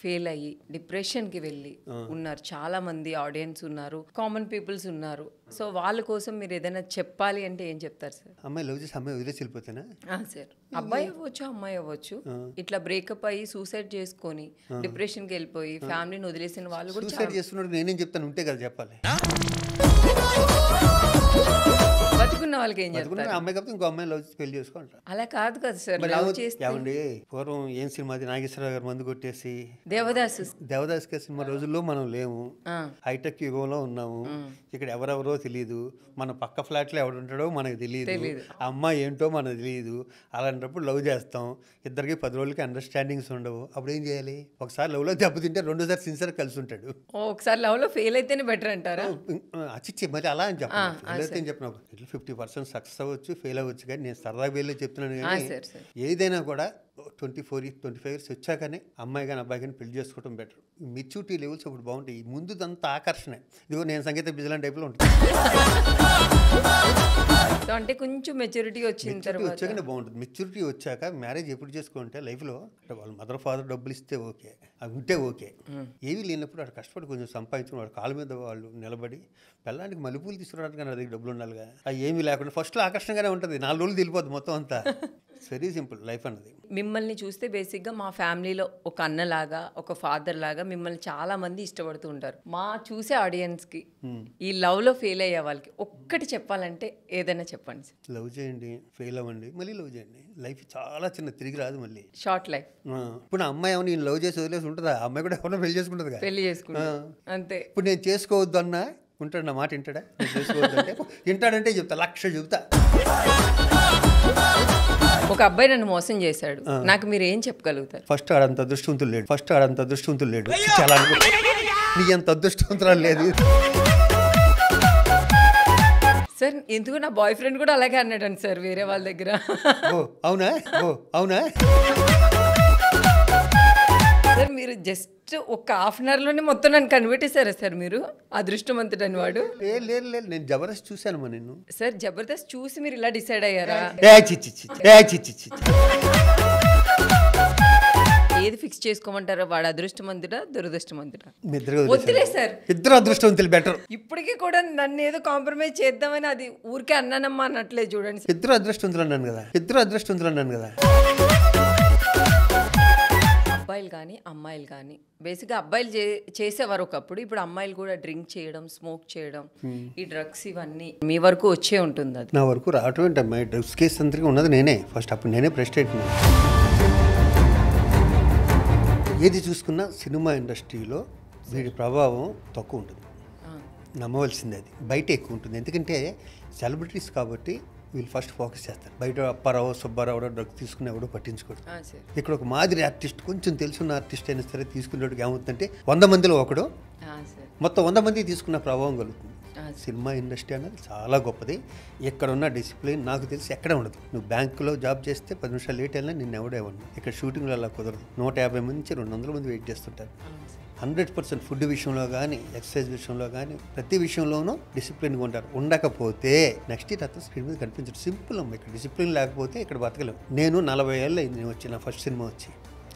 [SPEAKER 2] ఫెయిల్ అయ్యి డిప్రెషన్ కి వెళ్ళి ఉన్నారు. చాలా మంది ఆడియన్స్ ఉన్నారు, కామన్ పీపుల్స్ ఉన్నారు. సో వాళ్ళ కోసం మీరు ఏదైనా చెప్పాలి అంటే ఏం చెప్తారు సార్?
[SPEAKER 3] అమ్మాయి లవ్ చేసి అమ్మాయి వదిలేసి వెళ్ళిపోతేనా?
[SPEAKER 2] సార్, అబ్బాయి అవ్వచ్చు, అమ్మాయి అవ్వచ్చు, ఇట్లా బ్రేకప్ అయ్యి సూసైడ్ చేసుకొని డిప్రెషన్ కి వెళ్ళిపోయి ఫ్యామిలీని వదిలేసిన వాళ్ళు కూడా.
[SPEAKER 3] సూసైడ్ చేస్తున్నాడు నేనేం చెప్తాను, ఉంటే కదా చెప్పాలి.
[SPEAKER 2] బతుకున్న వాళ్ళకి ఏం చెప్తారు?
[SPEAKER 3] అమ్మాయి కాబట్టి ఇంకో అమ్మాయి లవ్ చేసి పెళ్లి చేసుకుంటారు.
[SPEAKER 2] అలా కాదు కదా సార్. లవ్ చేస్తే
[SPEAKER 3] ఏమండి, పూర్వం ఏం సినిమాది, నాగేశ్వరరావు గారు మందు కొట్టేసి
[SPEAKER 2] దేవదాస్
[SPEAKER 3] సినిమా రోజుల్లో మనం లేము, హైటెక్ యుగంలో ఉన్నాము. ఇక్కడ ఎవరెవరో తెలియదు, మన పక్క ఫ్లాట్ లో ఎవడుంటాడో మనకు తెలియదు, అమ్మాయి ఏంటో మనకు తెలియదు. అలాంటప్పుడు లవ్ చేస్తాం, ఇద్దరికి 10 రోజులకి అండర్స్టాండింగ్స్ ఉండవు. అప్పుడు ఏం చేయాలి? ఒకసారి లవ్ లో దెబ్బతింటే 2సారి సిన్సియర్ కలిసి ఉంటాడు.
[SPEAKER 2] ఒకసారి లవ్ లో ఫెయిల్ అయితేనే బెటర్ అంటారా?
[SPEAKER 3] అచ్చిచ్చి మరి అలా అని చెప్పాను. ఫెయిల్ అయితే చెప్పిన 50% సక్సెస్ అవ్వచ్చు, ఫెయిల్ అవ్వచ్చు. కానీ నేను సరదాగా వెళ్ళి చెప్తున్నాను. కానీ ఏదైనా కూడా 24-25 ఇయర్స్ వచ్చాకనే అమ్మాయి కానీ అబ్బాయి కానీ పెళ్లి చేసుకోవడం బెటర్. మెచ్యూరిటీ లెవెల్స్ ఇప్పుడు బాగుంటాయి. ముందుదంతా ఆకర్షణ. ఇదిగో నేను సంగీత బిజిలాంటి టైప్లో ఉంటుంది.
[SPEAKER 2] అంటే కొంచెం మెచ్యూరిటీ వచ్చాకనే
[SPEAKER 3] బాగుంటుంది. మెచ్యూరిటీ వచ్చాక మ్యారేజ్ ఎప్పుడు చేసుకుంటే లైఫ్లో వాళ్ళ మదర్ ఫాదర్ డబ్బులు ఇస్తే ఓకే, అవి ఉంటే ఓకే. ఏవి లేనప్పుడు అక్కడ కష్టపడి కొంచెం సంపాదించుకుని వాడు కాళ్ళ మీద వాళ్ళు నిలబడి పిల్లానికి మల్లెపూలు తీసుకురావడానికి నా దగ్గర డబ్బులు ఉండాలిగా. అవి ఏమీ లేకుండా ఫస్ట్లో ఆకర్షణగానే ఉంటుంది, 4 రోజులు తెలిపోద్ది మొత్తం అంతా. వెరీ సింపుల్ లైఫ్ అన్నది.
[SPEAKER 2] మిమ్మల్ని చూస్తే బేసిక్గా మా ఫ్యామిలీలో ఒక అన్నలాగా, ఒక ఫాదర్ లాగా మిమ్మల్ని చాలా మంది ఇష్టపడుతూ ఉంటారు. మా చూసే ఆడియన్స్కి ఈ లవ్లో ఫెయిల్ అయ్యే వాళ్ళకి ఒక్కటి చెప్పాలంటే ఏదైనా చెప్పండి.
[SPEAKER 3] లవ్ చేయండి, ఫెయిల్ అవ్వండి, మళ్ళీ లవ్ చేయండి. లైఫ్ చాలా చిన్న, తిరిగి రాదు మళ్ళీ.
[SPEAKER 2] Short life.
[SPEAKER 3] ఇప్పుడు అమ్మాయి ఏమో నేను లవ్ చేసి వదిలేసి ఉంటుందా? అమ్మాయి కూడా ఎవరైనా పెళ్లి చేసుకుంటుంది,
[SPEAKER 2] పెళ్లి చేసుకుంటా అంతే.
[SPEAKER 3] ఇప్పుడు నేను చేసుకోవద్దు అన్నా ఉంటాడు, నా మాట వింటాడా? చేసుకోవద్దు అంటే వింటాడంటే చెప్తా, 1,00,000 చెబుతా.
[SPEAKER 2] ఒక అబ్బాయి నన్ను మోసం చేశాడు, నాకు మీరు ఏం చెప్పగలుగుతారు?
[SPEAKER 3] ఫస్ట్ ఆడంత అదృష్టవంతులు లేడు. చాలా నీ అంత అదృష్టవంతురాలు లేదు
[SPEAKER 2] సార్. ఎందుకు నా బాయ్ ఫ్రెండ్ కూడా అలాగే అన్నాడండి సార్ వేరే వాళ్ళ దగ్గర.
[SPEAKER 3] అవునా
[SPEAKER 2] సార్, మీరు జస్ట్ ఒక హాఫ్ అన్ అవర్లోనే మొత్తం నన్ను కనిపెట్టేశారా సార్ మీరు? అదృష్టవంతుడని వాడు.
[SPEAKER 3] లేదు, నేను జబర్దస్త్ చూశాను నిన్ను.
[SPEAKER 2] సార్, జబర్దస్త్ చూసి మీరు ఇలా డిసైడ్ అయ్యారా? ఏది ఫిక్స్ చేసుకోమంటారా? వాడు అదృష్టవంతుడా దురదృష్టవంతుడా? వద్దులే సార్,
[SPEAKER 3] ఇద్దరు అదృష్టవంతులు బెటర్.
[SPEAKER 2] ఇప్పటికీ కూడా నన్ను ఏదో కాంప్రమైజ్ చేద్దామని అది ఊరికే అన్నానమ్మా అన్నట్లే చూడండి.
[SPEAKER 3] ఇద్దరు అదృష్టవంతులు అన్నాను కదా.
[SPEAKER 2] అబ్బాయిలు కానీ అమ్మాయిలు కానీ బేసిక్గా అబ్బాయిలు చేసేవారు ఒకప్పుడు, ఇప్పుడు అమ్మాయిలు కూడా డ్రింక్ చేయడం, స్మోక్ చేయడం, ఈ డ్రగ్స్ ఇవన్నీ మీ వరకు వచ్చే ఉంటుంది. అది
[SPEAKER 3] నా వరకు రావటం ఏంటమ్మా? డ్రగ్స్ కేసు అందరికీ ఉన్నది నేనే. ఫస్ట్ అప్పుడు నేనే ప్రెసిడెంట్. ఏది చూసుకున్నా సినిమా ఇండస్ట్రీలో వీడి ప్రభావం తక్కువ ఉంటుంది, నమ్మవలసింది. అది బయట ఎక్కువ ఉంటుంది. ఎందుకంటే సెలబ్రిటీస్ కాబట్టి వీళ్ళు ఫస్ట్ ఫోకస్ చేస్తారు. బయట అప్పారావు, సుబ్బారావు డ్రగ్స్ తీసుకుని ఎవడో పట్టించుకోడు. ఇక్కడ ఒక మాదిరి ఆర్టిస్ట్, కొంచెం తెలుసున్న ఆర్టిస్ట్ అయినా సరే తీసుకునేటికి ఏమవుతుందంటే 100 మందిలో ఒకడు, మొత్తం 100 మంది తీసుకున్న ప్రభావం కలుగుతుంది. సినిమా ఇండస్ట్రీ అనేది చాలా గొప్పది. ఎక్కడున్న డిసిప్లిన్ నాకు తెలిసి ఎక్కడ ఉండదు. నువ్వు బ్యాంకులో జాబ్ చేస్తే 10 నిమిషాలు లేట్ వెళ్ళినా నిన్ను ఎవడేవన్నా. ఇక్కడ షూటింగ్లో అలా కుదరదు. 150 మంది నుంచి 200 మంది వెయిట్ చేస్తుంటారు. 100% ఫుడ్ విషయంలో కానీ, ఎక్సర్సైజ్ విషయంలో కానీ, ప్రతి విషయంలోనూ డిసిప్లిన్గా ఉంటారు. ఉండకపోతే నెక్స్ట్ ఇయర్ అతను స్క్రీన్ మీద కనిపించదు. సింపుల్ అమ్మ. ఇక్కడ డిసిప్లిన్ లేకపోతే ఇక్కడ బతకలేము. నేను 40 ఏళ్ళు అయింది నేను వచ్చి, నా ఫస్ట్ సినిమా వచ్చి.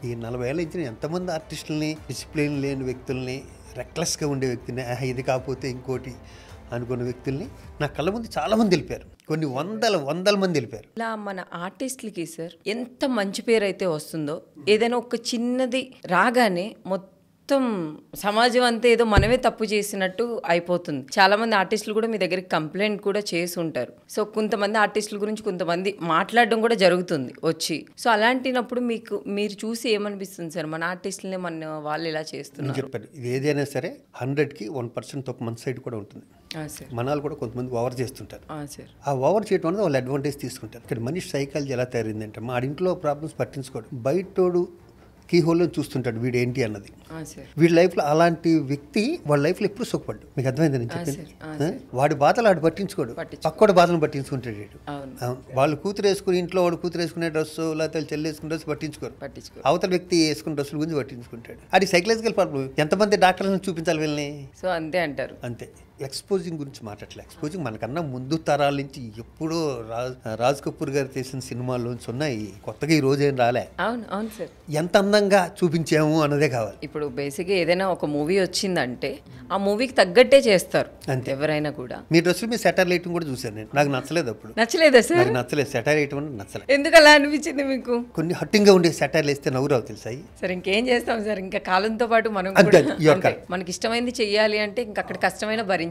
[SPEAKER 3] ఈ 40 ఏళ్ళ నుంచి ఎంతమంది ఆర్టిస్టులని, డిసిప్లిన్ లేని వ్యక్తుల్ని, రెక్లెస్గా ఉండే వ్యక్తిని, ఇది కాకపోతే ఇంకోటి అనుకున్న వ్యక్తుల్ని నా కళ్ళ ముందు చాలా మంది వెళ్ళిపోయారు. కొన్ని వందల మంది వెళ్ళిపోయారు.
[SPEAKER 2] ఇలా మన ఆర్టిస్టులకి సార్ ఎంత మంచి పేరు అయితే వస్తుందో, ఏదైనా ఒక చిన్నది రాగానే మొత్తం సమాజం అంతా ఏదో మనమే తప్పు చేసినట్టు అయిపోతుంది. చాలా మంది ఆర్టిస్టులు కూడా మీ దగ్గరికి కంప్లైంట్ కూడా చేసి ఉంటారు. సో కొంతమంది ఆర్టిస్టుల గురించి కొంతమంది మాట్లాడడం కూడా జరుగుతుంది వచ్చి. సో అలాంటినప్పుడు మీరు చూసి ఏమనిపిస్తుంది సార్, మన ఆర్టిస్టులనే మన వాళ్ళు ఇలా చేస్తున్నారు?
[SPEAKER 3] చెప్పారు, ఇది ఏదైనా సరే 100కి 1% తప్పు మన సైడ్ కూడా ఉంటుంది. మన వాళ్ళు కూడా కొంతమంది ఓవర్ చేస్తుంటారు. ఆ ఓవర్ చేయడం వల్ల వాళ్ళు అడ్వాంటేజ్ తీసుకుంటారు. ఇక్కడ మనిషి సైకాలజీ ఎలా తయారైందంటే, మా ఇంట్లో ప్రాబ్లమ్స్ పట్టించుకోడు, బయటోడు కీ హోల్లో చూస్తుంటాడు వీడు ఏంటి అన్నది. వీడి లైఫ్లో అలాంటి వ్యక్తి వాళ్ళ లైఫ్లో ఎప్పుడు సుఖపడ్డు. మీకు అర్థమైంది నేను చెప్పింది? వాడి బాధలు వాడు పట్టించుకోడు, పక్కోడి బాధలను పట్టించుకుంటాడు. వాళ్ళు కూతురు వేసుకుని ఇంట్లో వాడు కూతురు వేసుకునే డ్రెస్సు లేకపోతే చెల్లి వేసుకునే డ్రెస్ పట్టించుకోరు. అవతల వ్యక్తి వేసుకునే డ్రెస్సుల గురించి పట్టించుకుంటాడు. అది సైకలాజికల్ ప్రాబ్లం. ఎంతమంది డాక్టర్లను చూపించాలి వీళ్ళని?
[SPEAKER 2] సో అంతే అంటారు.
[SPEAKER 3] అంతే. ఎక్స్పోజింగ్ గురించి మాట్లాడలేదు. ఎక్స్పోజింగ్ మనకన్నా ముందు తరాల నుంచి ఎప్పుడో రాజ్ కపూర్ గారు చేసిన సినిమాల్లోంచి ఉన్నాయి, కొత్తగా ఈ రోజు ఏం రాలే.
[SPEAKER 2] అవును అవును సార్.
[SPEAKER 3] ఎంత అందంగా చూపించాము అన్నదే కావాలి.
[SPEAKER 2] ఇప్పుడు బేసిక్గా ఏదైనా ఒక మూవీ వచ్చిందంటే ఆ మూవీకి తగ్గట్టే చేస్తారు అంతే ఎవరైనా కూడా.
[SPEAKER 3] మీ డ్రెస్సులు మీ సెటర్ వేయటం కూడా చూసాను నేను, నాకు నచ్చలేదు. అప్పుడు
[SPEAKER 2] నచ్చలేదా సార్?
[SPEAKER 3] నాకు నచ్చలేదు, సెటర్ వేయటం నచ్చలేదు.
[SPEAKER 2] ఎందుకు అలా అనిపించింది మీకు?
[SPEAKER 3] కొన్ని హట్టింగ్ గా ఉండే సెటర్లు వేస్తే నవ్వురావు తెలుసాయి
[SPEAKER 2] సార్. ఇంకేం చేస్తాం సార్, ఇంకా కాలంతో పాటు మనం మనకి ఇష్టమైంది చెయ్యాలి అంటే ఇంకా అక్కడ కష్టమైన భరించాల్సింది.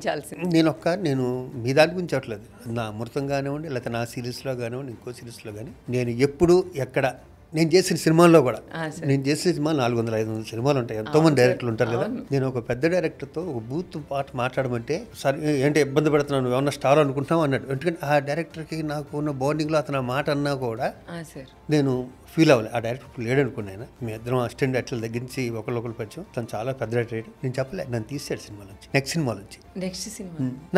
[SPEAKER 3] నేను మీ దాని గురించి చెప్పట్లేదు, నా అమృతం కానివ్వండి లేకపోతే నా సిరీస్లో కానివ్వండి ఇంకో సిరీస్లో కానీ నేను ఎప్పుడు ఎక్కడ నేను చేసిన సినిమాల్లో కూడా, నేను చేసిన సినిమా 400-500 సినిమాలు ఉంటాయి, ఎంతోమంది డైరెక్టర్లు ఉంటారు కదా. నేను ఒక పెద్ద డైరెక్టర్తో ఒక బూత్ పాట మాట్లాడమంటే, సరే ఏంటి ఇబ్బంది పడుతున్నాను, ఏమన్నా స్టార్ అనుకుంటున్నావు అన్నాడు. ఎందుకంటే ఆ డైరెక్టర్కి నాకు ఉన్న బాండింగ్లో అతను ఆ మాట అన్నా కూడా నేను ఫీల్ అవ్వాలి. ఆ డైరెక్టర్ లేడు అనుకున్నాను. మీ ఇద్దరం అసిస్టెంట్ డైరెక్టర్ దగ్గర నుంచి ఒకళ్ళు పరిచయం. తను చాలా పెద్ద డైరెక్టర్. నేను చెప్పలే, నన్ను తీసాడు సినిమా నుంచి, నెక్స్ట్ సినిమా నుంచి.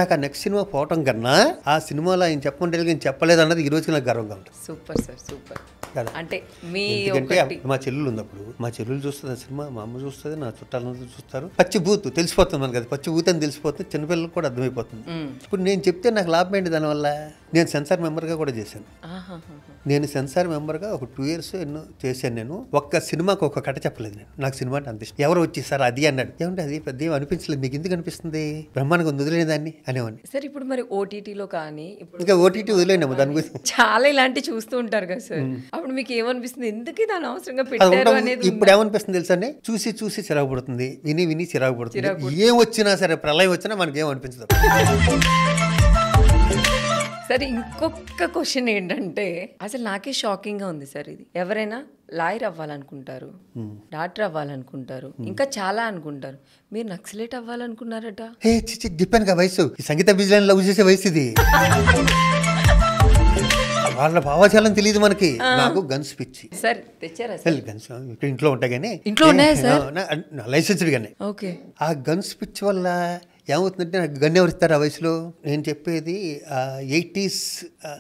[SPEAKER 3] నాకు ఆ నెక్స్ట్ సినిమా పోవటం కన్నా ఆ సినిమాలో ఆయన చెప్పమంటే నేను చెప్పలేదు అన్నది ఈ రోజుకి నాకు గర్వంగా ఉంటుంది.
[SPEAKER 2] Super sir, super. అంటే
[SPEAKER 3] మా చెల్లెలు ఉన్నప్పుడు మా చెల్లెలు చూస్తుంది సినిమా, మా అమ్మ చూస్తుంది, నా చుట్టాలందరూ చూస్తారు. పచ్చి బూత్ తెలిసిపోతుంది మనకి, అది పచ్చి బూత్ అని తెలిసిపోతుంది, చిన్నపిల్లలకు కూడా అర్థమైపోతుంది. ఇప్పుడు నేను చెప్తే నాకు లాభం ఏంటి దానివల్ల? నేను సెన్సార్ మెంబర్గా కూడా చేశాను. నేను సెన్సార్ మెంబర్గా ఒక 2 years ఎన్నో చేశాను. నేను ఒక్క సినిమాకి ఒక కథ చెప్పలేదు. నేను నాకు సినిమా అంటే అంత ఇష్టం. ఎవరు వచ్చేసారు అది అన్నాడు, ఏమంటే అది పెద్ద ఏం అనిపించలేదు, మీకు ఎందుకు అనిపిస్తుంది, బ్రహ్మాండంగా వదిలేని దాన్ని అనేవాడిని.
[SPEAKER 2] సార్ ఇప్పుడు మరి ఓటీటీలో కానీ
[SPEAKER 3] ఇంకా ఓటీటీ వదిలేనాము దాని గురించి
[SPEAKER 2] చాలా ఇలాంటివి చూస్తూ ఉంటారు కదా సార్. అప్పుడు మీకు ఏమనిపిస్తుంది, ఎందుకు దాని అవసరంగా పెట్టారు అనేది?
[SPEAKER 3] ఇప్పుడు ఏమనిపిస్తుంది తెలుసా అండి, చూసి చిరాకు పడుతుంది, విని చిరాకు పడుతుంది. ఏం వచ్చినా సరే, ప్రళయం వచ్చినా మనకి ఏం అనిపించదు.
[SPEAKER 2] సరే ఇంకొక క్వశ్చన్ ఏంటంటే, అసలు నాకే షాకింగ్ గా ఉంది సార్. ఇది ఎవరైనా లాయర్ అవ్వాలనుకుంటారు, డాక్టర్ అవ్వాలనుకుంటారు, ఇంకా చాలా అనుకుంటారు. మీరు నక్సలైట్ అవ్వాలనుకున్నారట?
[SPEAKER 3] చెప్పాను కదా వయసు, సంగీత బిజినెస్ లవ్ చేసే వయసు ఇది. వాళ్ళ భావాచారం తెలియదు మనకి. నాకు గన్స్ పిచ్చి.
[SPEAKER 2] సార్ తెచ్చారా సార్?
[SPEAKER 3] గన్స్ ఇంట్లో ఉంటాయి కానీ,
[SPEAKER 2] ఇంట్లో ఉన్నాయా సార్?
[SPEAKER 3] లైసెన్స్డ్ గానే.
[SPEAKER 2] ఓకే.
[SPEAKER 3] ఆ గన్స్ పిచ్చి వల్ల ఏమవుతుందంటే, నాకు గన్ ఎవరు ఇస్తారు ఆ వయసులో? నేను చెప్పేది 80s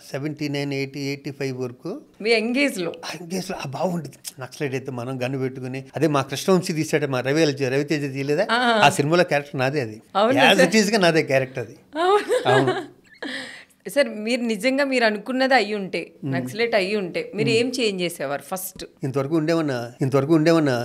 [SPEAKER 3] 79, 80, 85 వరకు
[SPEAKER 2] మీ ఎంగేజ్లో
[SPEAKER 3] బాగుంటుంది. నక్సలైట్ అయితే మనం గన్ను పెట్టుకుని, అదే మా కృష్ణవంశీ తీసాడు, మా రవితేజ తీయలేదా ఆ సినిమాలో క్యారెక్టర్ నాదే. అది యాజ్ ఇట్ ఈస్ గా నాదే క్యారెక్టర్ అది.
[SPEAKER 2] సార్ మీరు నిజంగా మీరు అనుకున్నది అయ్యి ఉంటే, నక్సలైట్ అయ్యి ఉంటే మీరు ఏం చేంజ్ చేసేవారు ఫస్ట్?
[SPEAKER 3] ఇంతవరకు ఉండేవన్నా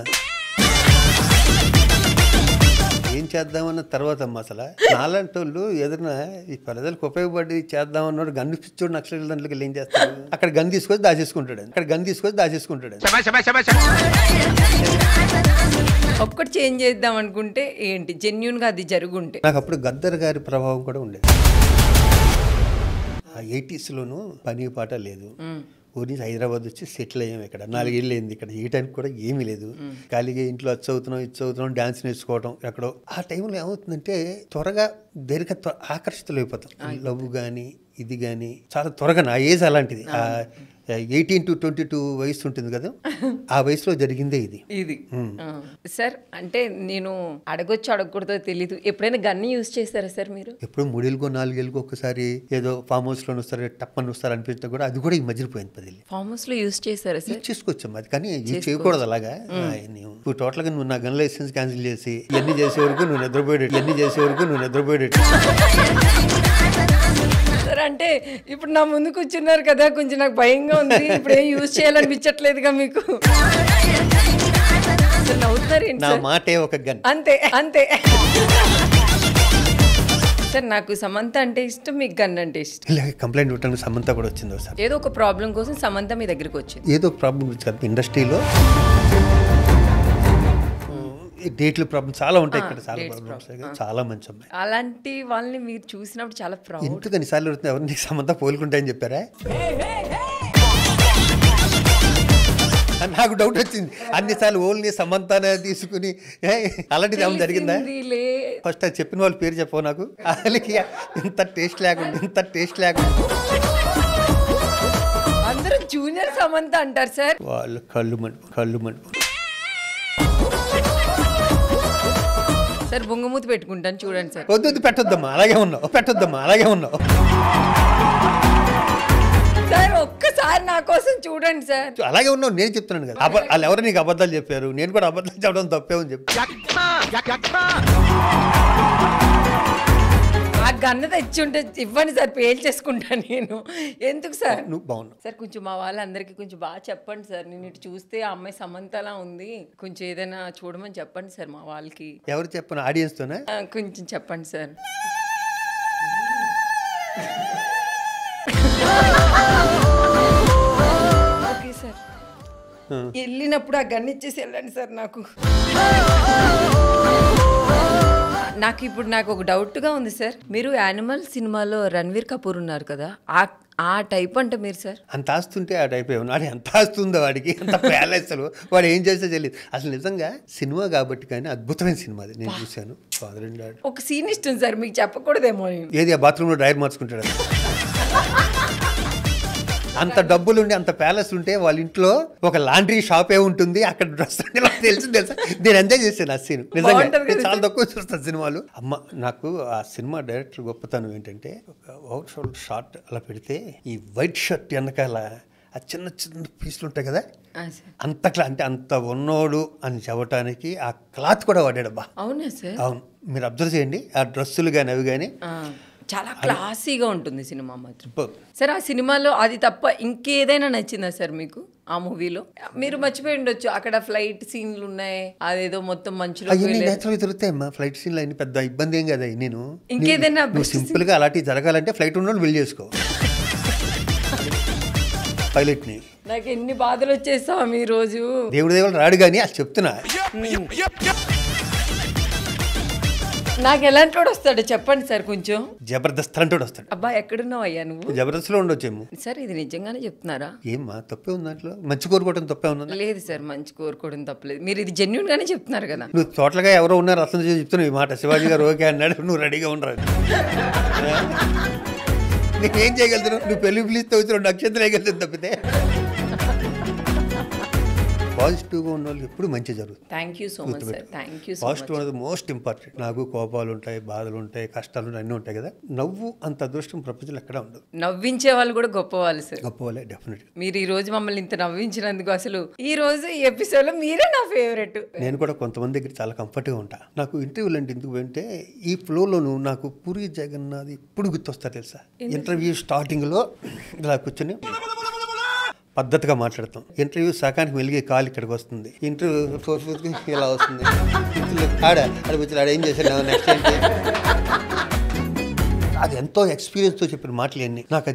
[SPEAKER 3] ఏం చేద్దామన్న తర్వాత అసలు నాలాంటి వాళ్ళు ఏదైనా ఈ ప్రజలకు ఉపయోగపడి చేద్దామన్నాడు గన్ను పిచ్చోడు నక్సలైట్ దాంట్లోకి వెళ్ళి ఏం చేస్తాడు? అక్కడ గన్ తీసుకొచ్చి దాచేసుకుంటాడు.
[SPEAKER 2] ఒక్కటి చేంజ్ చేద్దాం అనుకుంటే ఏంటి, జెన్యూన్ గా అది జరుగుంటే?
[SPEAKER 3] నాకు అప్పుడు గద్దర్ గారి ప్రభావం కూడా ఉండేది. 80s లోనూ పని పాట లేదు, ఊరి నుంచి హైదరాబాద్ వచ్చి సెటిల్ అయ్యాం. ఇక్కడ 4 ఏళ్ళు అయింది. ఇక్కడ ఏ టైం కూడా ఏమీ లేదు, ఖాళీగా ఇంట్లో అది చదువుతున్నాం డాన్స్ నేర్చుకోవడం ఎక్కడో. ఆ టైంలో ఏమవుతుందంటే త్వరగా దేనిక ఆకర్షితులు అయిపోతాం. లవ్ కానీ ఇది కానీ చాలా త్వరగా. నా ఏజ్ అలాంటిది. 18 to 22 వయసు ఉంటుంది కదా, ఆ వయసులో జరిగిందే ఇది.
[SPEAKER 2] సార్ అంటే నేను అడగకూడదో తెలీదు, ఎప్పుడైనా గన్ని యూజ్ చేస్తారా సార్ మీరు?
[SPEAKER 3] ఎప్పుడు 3 ఏళ్ళకో 4 ఏళ్ళకో ఒకసారి ఏదో ఫామ్ హౌస్ లో వస్తారు, టప్పని వస్తారు అనిపించినా కూడా అది కూడా ఈ మధ్యలో పోయింది. 10 ఏళ్ళు
[SPEAKER 2] ఫామ్ హౌస్ లో యూజ్ చేస్తారా సార్?
[SPEAKER 3] చేసుకోవచ్చాం అది, కానీ యూజ్ చేయకూడదు అలాగా. నువ్వు టోటల్ గా నువ్వు నా గన్ లైసెన్స్ క్యాన్సిల్ చేసి ఇవన్నీ చేసే వరకు నువ్వు నిద్రపోయేటట్టు.
[SPEAKER 2] సార్ అంటే ఇప్పుడు నా ముందు కూర్చున్నారు కదా, కొంచెం నాకు భయంగా ఉంది, ఇప్పుడు ఏం యూజ్ చేయాలనిపించట్లేదుగా మీకు?
[SPEAKER 3] నా మాటే ఒక గన్,
[SPEAKER 2] అంతే. సార్ నాకు సమంత అంటే ఇష్టం, మీకు గన్ అంటే ఇష్టం.
[SPEAKER 3] ఇలాగే కంప్లైంట్ ఇవ్వడానికి సమంత కూడా వచ్చింది ఒకసారి.
[SPEAKER 2] ఏదో ఒక ప్రాబ్లం కోసం సమంత మీ దగ్గరికి వచ్చింది.
[SPEAKER 3] ఏదో ప్రాబ్లం కదా ఇండస్ట్రీలో, డేట్ల ప్రాబ్లం చాలా ఉంటాయి ఇక్కడ, చాలా ప్రాబ్లమ్స్. చాలా మంచి అమ్మాయి.
[SPEAKER 2] అలాంటి వాళ్ళని మీరు చూసినప్పుడు చాలా ప్రౌడ్.
[SPEAKER 3] ఎందుకు అన్నిసార్లు అడుగుతుంది, ఎవరు నీకు సమంత పోలుకుంటాయని చెప్పారా? నాకు డౌట్ వచ్చింది అన్నిసార్లు ఓన్లీ సమంతానే తీసుకుని అలాంటిది ఏమైనా జరిగిందా? ఫస్ట్ అది చెప్పిన వాళ్ళ పేరు చెప్పవు నాకు. వాళ్ళకి ఇంత టేస్ట్ లేకుండా
[SPEAKER 2] అందరూ జూనియర్ సమంత అంటారు సార్.
[SPEAKER 3] వాళ్ళు కళ్ళు మండు.
[SPEAKER 2] సార్ బొంగమూతి పెట్టుకుంటాను చూడండి సార్.
[SPEAKER 3] వద్దు పెట్టొద్దమ్మా, అలాగే ఉన్నావు.
[SPEAKER 2] సార్ ఒక్కసారి నా కోసం చూడండి సార్.
[SPEAKER 3] అలాగే ఉన్నావు, నేను చెప్తున్నాను కదా. వాళ్ళు ఎవరు నీకు అబద్ధాలు చెప్పారు? నేను కూడా అబద్ధాలు చెప్పడం తప్పేమని చెప్పి
[SPEAKER 2] ఆ గన్న తెచ్చి ఉంటే ఇవ్వండి సార్, పేల్ చేసుకుంటాను నేను. ఎందుకు సార్?
[SPEAKER 3] నువ్వు బాగున్నావు
[SPEAKER 2] సార్. కొంచెం మా వాళ్ళందరికీ కొంచెం బాగా చెప్పండి సార్. నేను ఇటు చూస్తే ఆ అమ్మాయి సమంతలా ఉంది, కొంచెం ఏదైనా చూడమని చెప్పండి సార్ మా వాళ్ళకి.
[SPEAKER 3] ఎవరు చెప్పను? ఆడియన్స్ తోనే
[SPEAKER 2] కొంచెం చెప్పండి సార్. ఓకే సార్, వెళ్ళినప్పుడు ఆ గన్ ఇచ్చేసి వెళ్ళండి సార్. నాకు ఇప్పుడు ఒక డౌట్గా ఉంది సార్. మీరు యానిమల్ సినిమాలో రణ్వీర్ కపూర్ ఉన్నారు కదా, ఆ టైప్ అంటే మీరు సార్?
[SPEAKER 3] అంత ఆస్తుంటే ఆ టైప్ ఏమన్నా? ఎంత ఆస్తుందో వాడికి, అంత ప్యాలెస్లు, వాడు ఏం చేస్తే తెలియదు అసలు. నిజంగా సినిమా కాబట్టి, కానీ అద్భుతమైన సినిమా అది. నేను చూశాను. Father and dad.
[SPEAKER 2] ఒక సీన్ ఇష్టం సార్, మీకు చెప్పకూడదేమో.
[SPEAKER 3] ఏది ఆ బాత్రూంలో డ్రైవర్ మార్చుకుంటాడు. అంత డబ్బులుండి అంత ప్యాలెస్ ఉంటే వాళ్ళ ఇంట్లో ఒక లాండ్రీ షాపే ఉంటుంది, అక్కడ డ్రెస్ తెలుసా. నేను ఎంజాయ్ చేశాను ఆ సీన్. నిజంగా చాలా తక్కువ చూస్తాను సినిమాలు. అమ్మ నాకు ఆ సినిమా డైరెక్టర్ గొప్పతనం ఏంటంటే, ఒక అవుట్ షోల్డర్ షార్ట్ అలా పెడితే ఈ వైట్ షర్ట్ వెనకాల ఆ చిన్న పీసులు ఉంటాయి కదా, అంటే అంత ఉన్నోడు అని చెప్పడానికి ఆ క్లాత్ కూడా వాడాడబ్బా.
[SPEAKER 2] అవునా సార్?
[SPEAKER 3] అవును, మీరు అబ్జర్వ్ చేయండి. ఆ డ్రెస్సులు కానీ అవి కానీ
[SPEAKER 2] చాలా క్లాసీగా ఉంటుంది సినిమా మాత్రం. సార్ ఆ సినిమాలో అది తప్ప ఇంకేదైనా నచ్చిందా సార్ మీకు? ఆ మూవీలో మీరు మర్చిపోయి ఉండొచ్చు, అక్కడ ఫ్లైట్ సీన్లు ఉన్నాయి, అదేదో మొత్తం మంచులో
[SPEAKER 3] తిరుగుతాయి అమ్మా. ఫ్లైట్ సీన్లు అయిన పెద్ద ఇబ్బంది ఏం కదా. నేను
[SPEAKER 2] ఇంకేదైనా
[SPEAKER 3] సింపుల్ గా అలాంటివి జరగాలంటే ఫ్లైట్ ఉన్న వెళ్ళి చేసుకో పైలట్ ని.
[SPEAKER 2] నాకు ఎన్ని బాధలు వచ్చేస్తాం ఈ రోజు.
[SPEAKER 3] దేవుడు రాడు కానీ అది చెప్తున్నా.
[SPEAKER 2] నాకు ఎలాంటి వాడు వస్తాడు చెప్పండి సార్ కొంచెం.
[SPEAKER 3] జబర్దస్త్ అంటోడు వస్తాడు.
[SPEAKER 2] అబ్బా ఎక్కడున్నావు అయ్యా నువ్వు?
[SPEAKER 3] జబర్దస్త్ లో ఉండొచ్చేమో
[SPEAKER 2] సార్. ఇది నిజంగానే చెప్తున్నారా?
[SPEAKER 3] ఏమ్మా తప్పే ఉంది దాంట్లో? మంచి కోరుకోవడం తప్పే ఉందా?
[SPEAKER 2] లేదు సార్, మంచి కోరుకోవడం తప్పలేదు. మీరు ఇది జెన్యూన్ గానే చెప్తున్నారు కదా.
[SPEAKER 3] నువ్వు తోటలుగా ఎవరో ఉన్నారు అర్థం చేసి చెప్తున్నావు ఈ మాట. శివాజీ గారు ఓకే అన్నాడు, నువ్వు రెడీగా ఉండరాదు. నీకేం చేయగలుగుతున్నావు? నువ్వు పెళ్లి పిలిస్తే వచ్చి 2 నక్షత్రం వేయగలుగుతుంది తప్పితే. పాజిటివ్గా ఉన్న వాళ్ళు ఎప్పుడు మంచి జరుగుతుంది.
[SPEAKER 2] Thank you so much sir. Thank you so much.
[SPEAKER 3] Positive అనేది మోస్ట్ ఇంపార్టెంట్. నాకు కోపాలు ఉంటాయి, బాధలు ఉంటాయి, కష్టాలు ఉంటాయి, అన్నీ ఉంటాయి కదా. నవ్వు అంత అదృష్టం ప్రపంచంలో ఎక్కడ ఉండదు.
[SPEAKER 2] నవ్వించే వాళ్ళు కూడా గొప్ప వాళ్ళు సార్.
[SPEAKER 3] గొప్ప వాళ్ళే డెఫినెట్.
[SPEAKER 2] మీరు ఈ రోజు మమ్మల్ని ఇంత నవ్వించినందుకు అసలు ఈ రోజు ఈ ఎపిసోడ్ లో మీరే నా ఫేవరెట్.
[SPEAKER 3] నేను కూడా కొంతమంది దగ్గర చాలా కంఫర్ట్గా ఉంటా. నాకు ఇంటర్వ్యూలు అంటే ఎందుకు అంటే ఈ ఫ్లోలోను నాకు పూరి జగన్నాథ్ ఇప్పుడు గుర్తొస్తా తెలుసా. ఇంటర్వ్యూ స్టార్టింగ్లో ఇలా కూర్చొని పద్ధతిగా మాట్లాడతాం. ఇంటర్వ్యూ సకానికి వెలిగే కాలు ఇక్కడికి వస్తుంది. ఇంటర్వ్యూ 4 ఇలా వస్తుంది. ఆడ ఏం చేశాడు నెక్స్ట్ ఏంటి, అది ఎంతో ఎక్స్పీరియన్స్తో చెప్పిన మాటలు అన్ని నాకు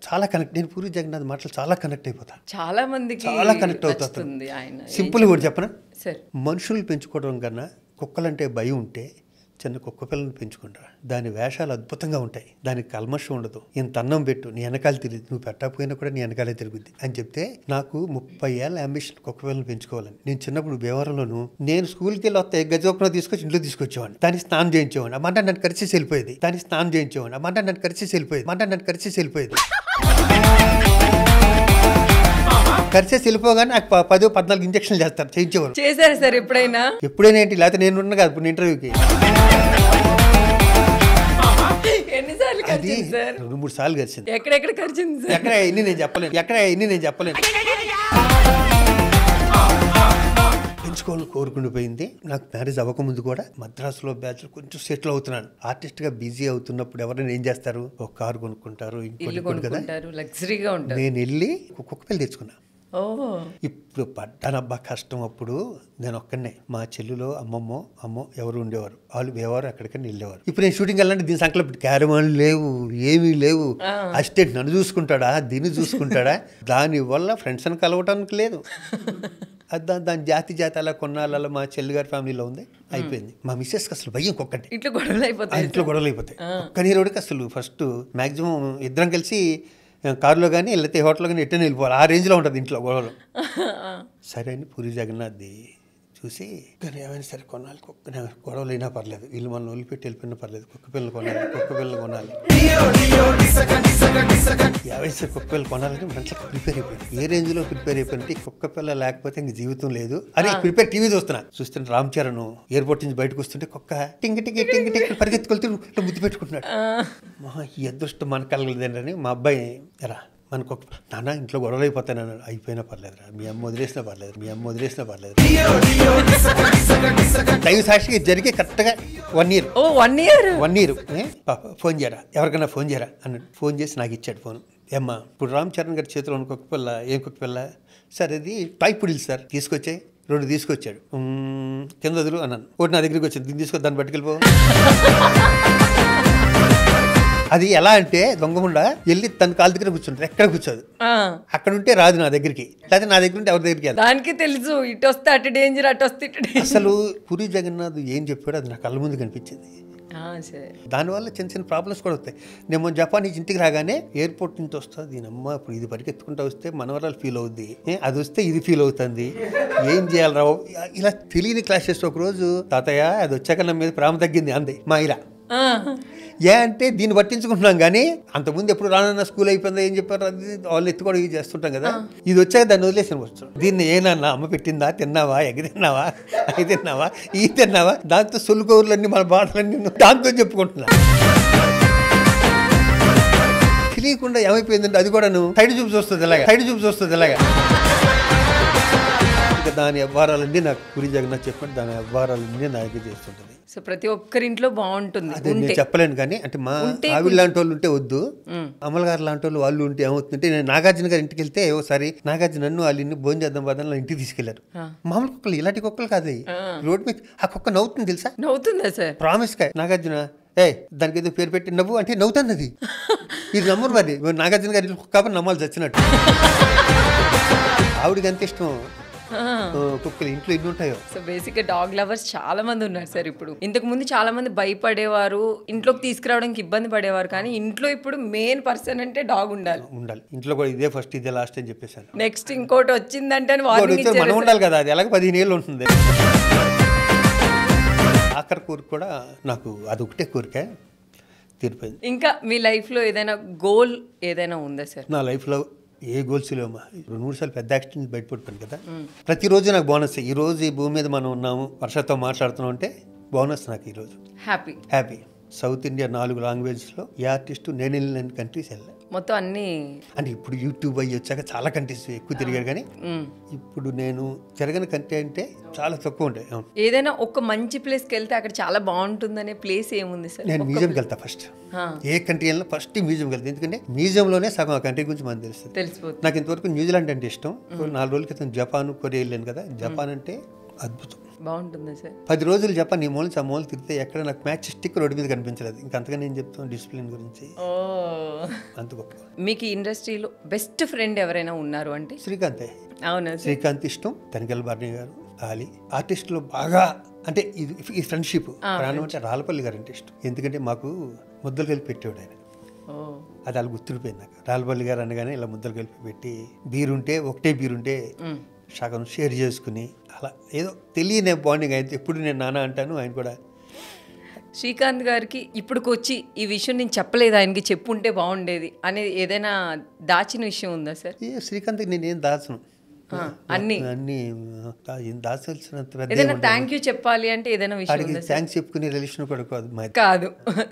[SPEAKER 3] చాలా కనెక్ట్. నేను పూరి జగన్నాథ్ మాటలు చాలా కనెక్ట్ అయిపోతాను.
[SPEAKER 2] చాలా మందికి
[SPEAKER 3] చాలా కనెక్ట్ అవుతుంది. సింపుల్ కూడా చెప్పనా, మనుషులు పెంచుకోవడం కన్నా కుక్కలంటే భయం ఉంటే చిన్న కుక్క పిల్లని పెంచుకుంటారు. దాని వేషాలు అద్భుతంగా ఉంటాయి, దానికి కల్మషం ఉండదు. ఇంత అన్నం పెట్టు నీ వెనకాల తిరిగి, నువ్వు పెట్టకపోయినా కూడా నీ వెనకాలే తిరుగుద్ది అని చెప్తే నాకు 30 ఏళ్ళ అంబిషన్ కుక్క పిల్లని పెంచుకోవాలని. నేను చిన్నప్పుడు భీమవరంలోను నేను స్కూల్కి వెళ్ళి వస్తే గజోపన తీసుకొచ్చి ఇంట్లో తీసుకొచ్చేవాడిని. దానికి స్నానం చేయించేవాడిని. అమ్మంటే నన్ను కరిచేసి వెళ్ళిపోయేది. దానికి స్నానం చేయించేవాడిని. అమ్మంటే నన్ను కరిచేసి వెళ్ళిపోయేది. కరిచేసి వెళ్ళిపోగానే నాకు 10-14 ఇంజక్షన్లు చేయించేవారు.
[SPEAKER 2] చేశారు సార్ ఎప్పుడైనా
[SPEAKER 3] ఏంటి? లేకపోతే నేను ఉన్నా కాదు ఇప్పుడు ఇంటర్వ్యూకి.
[SPEAKER 2] ఎన్నిసార్లు కలిసింది సార్?
[SPEAKER 3] 2-3 సార్లు కలిసింది.
[SPEAKER 2] ఎక్కడెక్కడ కలిసింది సార్?
[SPEAKER 3] ఎక్కడ ఎన్ని నేను చెప్పలేను. పెంచుకోవాలని కోరుకుండిపోయింది. నాకు మ్యారేజ్ అవ్వకముందు కూడా మద్రాసులో బ్యాచ్ కొంచెం సెటిల్ అవుతున్నాను. ఆర్టిస్ట్గా బిజీ అవుతున్నప్పుడు ఎవరైనా ఏం చేస్తారు, ఒక కారు కొనుక్కుంటారు, ఇంకోటి కదా,
[SPEAKER 2] లగ్జరీగా ఉంటారు.
[SPEAKER 3] నేను వెళ్ళి కుక్క పిల్ల తెచ్చుకున్నా.
[SPEAKER 2] ఓ
[SPEAKER 3] ఇప్పుడు పడ్డానబ్బా కష్టం. అప్పుడు నేను ఒక్కనే, మా చెల్లులో అమ్మో ఎవరు ఉండేవారు, వాళ్ళు ఎవరు ఎక్కడికైనా వెళ్ళేవారు. ఇప్పుడు నేను షూటింగ్ వెళ్ళాలంటే దీని సంకలం క్యారవాన్లు లేవు, ఏమీ లేవు. అసిస్టెంట్ నన్ను చూసుకుంటాడా, దీన్ని చూసుకుంటాడా, దానివల్ల ఫ్రెండ్స్ని కలవటానికి లేదు. దాని జాతి అలా కొన్నాళ్ళ మా చెల్లి గారి ఫ్యామిలీలో ఉంది, అయిపోయింది. మా మిస్సెస్కి అసలు భయం ఒక్కటి,
[SPEAKER 2] ఇంట్లో గొడవలు అయిపోతాయి.
[SPEAKER 3] ఒక్క నీరోడికి అసలు ఫస్ట్ మ్యాక్సిమం ఇద్దరం కలిసి కారులో కానీ లేకపోతే హోటల్లో కానీ ఎట్టని వెళ్ళిపోవాలి, ఆ రేంజ్లో ఉంటుంది ఇంట్లో గొడవలు. సరే అని పూరి జగన్నాథ్ది చూసి కానీ ఏమైనా సరే కొనాలి, గొడవలు అయినా పర్లేదు, వీళ్ళు మనం వదిలిపెట్టి వెళ్ళిపోయినా పర్లేదు, కుక్క పిల్లలు కొనాలి. 50 కుక్క పిల్లలు కొనాలని మంచిగా ప్రిపేర్ అయిపోయింది. ఏ రేంజ్లో ప్రిపేర్ అయిపోయింది, కుక్క పిల్ల లేకపోతే ఇంక జీవితం లేదు అని ప్రిపేర్. టీవీ చూస్తుంటే రామ్ చరణ్ ఎయిర్పోర్ట్ నుంచి బయటకు వస్తుంటే కుక్క టింగ్ పరిగెత్తుకెళ్తూ ముద్దు పెట్టుకుంటున్నాడు. ఈ అదృష్టం మన కలగలేదని మా అబ్బాయి ఎలా మనకు నాన్న ఇంట్లో గొడవలు అయిపోతాను అన్నాడు. అయిపోయినా పర్లేదురా, మీ అమ్మ వదిలేసినా పర్లేదు. దైవ సాక్షిగా జరిగే కరెక్ట్గా 1 year. 1 year ఫోన్ చేయరా, ఎవరికైనా ఫోన్ చేయరా అన్నాడు. ఫోన్ చేసి నాకు ఇచ్చాడు ఫోన్. ఏమ్మా ఇప్పుడు రామ్ చరణ్ గారి చేతిలో ఉన్న కుక్క పిల్ల, ఏం కుక్క పిల్ల సార్, అది టాయ్ పుడిల్ సార్, తీసుకొచ్చాయి 2 తీసుకొచ్చాడు. కింద వదులు అన్నాను. ఒకటి నా దగ్గరికి వచ్చింది, దీన్ని తీసుకొని దాన్ని పట్టుకెళ్ళిపో. అది ఎలా అంటే దొంగకుండా వెళ్ళి తన కాలు దగ్గర కూర్చుంటారు, ఎక్కడ కూర్చోదు. అక్కడ ఉంటే రాదు నా దగ్గరికి, లేకపోతే నా దగ్గర ఉంటే ఎవరి దగ్గరికి వెళ్ళాలి.
[SPEAKER 2] దానికి తెలుసు ఇటు వస్తే అటు డేంజర్, అటు వస్తే ఇటు డేంజర్.
[SPEAKER 3] అసలు పూరి జగన్నాథ్ ఏం చెప్పాడో అది నా కళ్ళ ముందు కనిపించింది. దానివల్ల చిన్న ప్రాబ్లమ్స్ కూడా వస్తాయి. నేను జపాన్ నుంచి ఇంటికి రాగానే ఎయిర్పోర్ట్ నుంచి వస్తుంది, దీనమ్మ ఇప్పుడు ఇది పరిగెత్తుకుంటూ వస్తే మనవరాలు ఫీల్ అవుద్ది, అది వస్తే ఇది ఫీల్ అవుతుంది, ఏం చేయాలి రావు, ఇలా తెలియని క్లాసెస్. ఒకరోజు తాతయ్య అది వచ్చాక నా మీద ప్రేమ తగ్గింది అంది మా ఇలా. అంటే దీన్ని పట్టించుకుంటున్నాం కానీ అంతకుముందు ఎప్పుడు రానన్న స్కూల్ అయిపోయిందా ఏం చెప్పారు, అది వాళ్ళు ఎత్తుకోవడం ఇది చేస్తుంటాం కదా. ఇది వచ్చాక దాన్ని వదిలేసిన వచ్చు. దీన్ని ఏనన్నా అమ్మ పెట్టిందా, తిన్నావా, ఎగ్ తిన్నావా, అవి తిన్నావా, ఈ తిన్నావా, దాంతో సొలుకూరులన్నీ మన బాటలన్నీ దాంతో చెప్పుకుంటున్నా. తెలియకుండా ఏమైపోయిందంటే అది కూడా సైడ్ చూపు వస్తుంది ఇలాగా. ఇంకా దాని వ్యవహారాలన్నీ నాకు పూరి జగన్నాథ్ చెప్పండి, దాని వ్యవహారాలన్నీ నా దగ్గర చేస్తుంటుంది.
[SPEAKER 2] సో ప్రతి ఒక్కరింట్లో బాగుంటుంది.
[SPEAKER 3] అదే నేను చెప్పలేను కానీ, అంటే మా ఆవిడ లాంటి వాళ్ళు ఉంటే వద్దు, అమల్ గారు లాంటి వాళ్ళు ఉంటే ఏమవుతుందంటే, నేను నాగార్జున గారి ఇంటికి వెళ్తే ఒకసారి నాగార్జున నన్ను వాళ్ళని భోజనం చేద్దాం పదని ఇంటికి తీసుకెళ్లారు. మామూలు కుక్కలు, ఇలాంటి కుక్కలు కాదు. రోడ్డు మీద ఆ కుక్క నవ్వుతుంది తెలుసా,
[SPEAKER 2] నవ్వుతుందా సార్?
[SPEAKER 3] ప్రామిస్ గా నాగార్జున దానికి ఏదో పేరు పెట్టి నవ్వు అంటే నవ్వుతుంది. అది ఇది నమ్మరు మరి, నాగార్జున గారి కుక్క నమ్మాలి చచ్చినట్టు. ఆవిడకి ఎంత ఇష్టం కుక్కలు, ఇంట్లో ఎన్ని ఉంటాయో.
[SPEAKER 2] సో బేసిక్ గా డాగ్ లవర్స్ చాలా మంది ఉన్నారు సార్. ఇప్పుడు ఇంతకు ముందు చాలా మంది భయపడేవారు, ఇంట్లోకి తీసుకురావడానికి ఇబ్బంది పడేవారు, కానీ ఇంట్లో ఇప్పుడు మెయిన్ పర్సన్ అంటే డాగ్ ఉండాలి.
[SPEAKER 3] ఇంట్లో కూడా ఇదే ఫస్ట్, ఇదే లాస్ట్ అని చెప్పేసాను.
[SPEAKER 2] నెక్స్ట్ ఇంకోటి వచ్చిందంటే
[SPEAKER 3] మనం ఉండాలి కదా, అది ఎలాగ 15 ఏళ్ళు ఉంటుంది. ఆఖరి కోరిక కూడా నాకు అది ఒకటే కోరిక తీరిపోయింది.
[SPEAKER 2] ఇంకా మీ లైఫ్ లో ఏదైనా గోల్ ఏదైనా ఉందా సార్?
[SPEAKER 3] నా లైఫ్ లో ఏ గోల్స్ లేవమ్మా. 2-3 సార్లు పెద్ద యాక్సిడెంట్ బయటపడిపోయాను కదా. ప్రతిరోజు నాకు బోనస్. ఈ రోజు ఈ భూమి మీద మనం ఉన్నాము, వర్షతో మాట్లాడుతున్నాం అంటే బోనస్ నాకు ఈరోజు. హ్యాపీ. సౌత్ ఇండియా 4 లాంగ్వేజ్లో ఏ ఆర్టిస్టు నేను వెళ్ళిన కంట్రీస్ వెళ్ళా
[SPEAKER 2] మొత్తం అన్ని. అంటే
[SPEAKER 3] ఇప్పుడు యూట్యూబ్ అయ్యి వచ్చాక చాలా కంట్రీస్ ఎక్కువ తిరిగారు, కానీ ఇప్పుడు నేను తిరగని కంట్రీ అంటే చాలా తక్కువ ఉంటాయి.
[SPEAKER 2] ఏదైనా ఒక మంచి ప్లేస్కి వెళ్తే అక్కడ చాలా బాగుంటుందనే ప్లేస్ ఏముంది సార్?
[SPEAKER 3] నేను మ్యూజియంకి వెళ్తా ఫస్ట్. ఏ కంట్రీ వెళ్ళినా ఫస్ట్ మ్యూజియంకి వెళ్తాను, ఎందుకంటే మ్యూజియంలోనే సగం ఆ కంట్రీ గురించి మనకు తెలిసిపోతుంది. నాకు ఇంతవరకు న్యూజిలాండ్ అంటే ఇష్టం. 4 రోజుల క్రితం జపాన్, కొరియా వెళ్ళాను కదా. జపాన్ అంటే అద్భుతం,
[SPEAKER 2] బాగుంటుంది సార్.
[SPEAKER 3] 10 రోజులు జపాన్ ఈ మూల ఆ మూల తిరిగితే ఎక్కడ నాకు మ్యాచ్ స్టిక్ రోడ్డు మీద కనిపించలేదు. ఇంకంతగా నేను చెప్తాను డిసిప్లిన్ గురించి, అంత గొప్ప. మీకు
[SPEAKER 2] ఇండస్ట్రీలో బెస్ట్ ఫ్రెండ్ ఎవరైనా ఉన్నారు అంటే?
[SPEAKER 3] శ్రీకాంతే.
[SPEAKER 2] అవునా?
[SPEAKER 3] శ్రీకాంత్ ఇష్టం, తనికెళ్ళ బార్ని గారు, ఆలి. ఆర్టిస్టులో బాగా అంటే ఈ ఫ్రెండ్షిప్ ప్రాణం అంటే రాళ్ళపల్లి గారు అంటే ఇష్టం. ఎందుకంటే మాకు ముద్దలు కలిపి పెట్టేవాడు ఆయన, అది అలా గుర్తుండిపోయింది నాకు. రాళ్ళపల్లి గారు అనగానే ఇలా ముద్దలు కలిపి పెట్టి, ఒకటే బీరుంటే సగం షేర్ చేసుకుని అలా ఏదో తెలియని బాండింగ్. అయితే ఎప్పుడు నేను నాన్న అంటాను, ఆయన కూడా.
[SPEAKER 2] శ్రీకాంత్ గారికి ఇప్పుడుకి వచ్చి ఈ విషయం నేను చెప్పలేదు, ఆయనకి చెప్పుంటే బాగుండేది అనేది ఏదైనా దాచిన విషయం ఉందా సార్?
[SPEAKER 3] శ్రీకాంత్కి నేనేం దాచను,
[SPEAKER 2] అన్ని
[SPEAKER 3] దాచాల్సినంత
[SPEAKER 2] ఏదైనా థ్యాంక్ యూ చెప్పాలి అంటే ఏదైనా విషయం
[SPEAKER 3] థ్యాంక్స్ చెప్పుకునే రిలేషన్ కూడా
[SPEAKER 2] కాదు,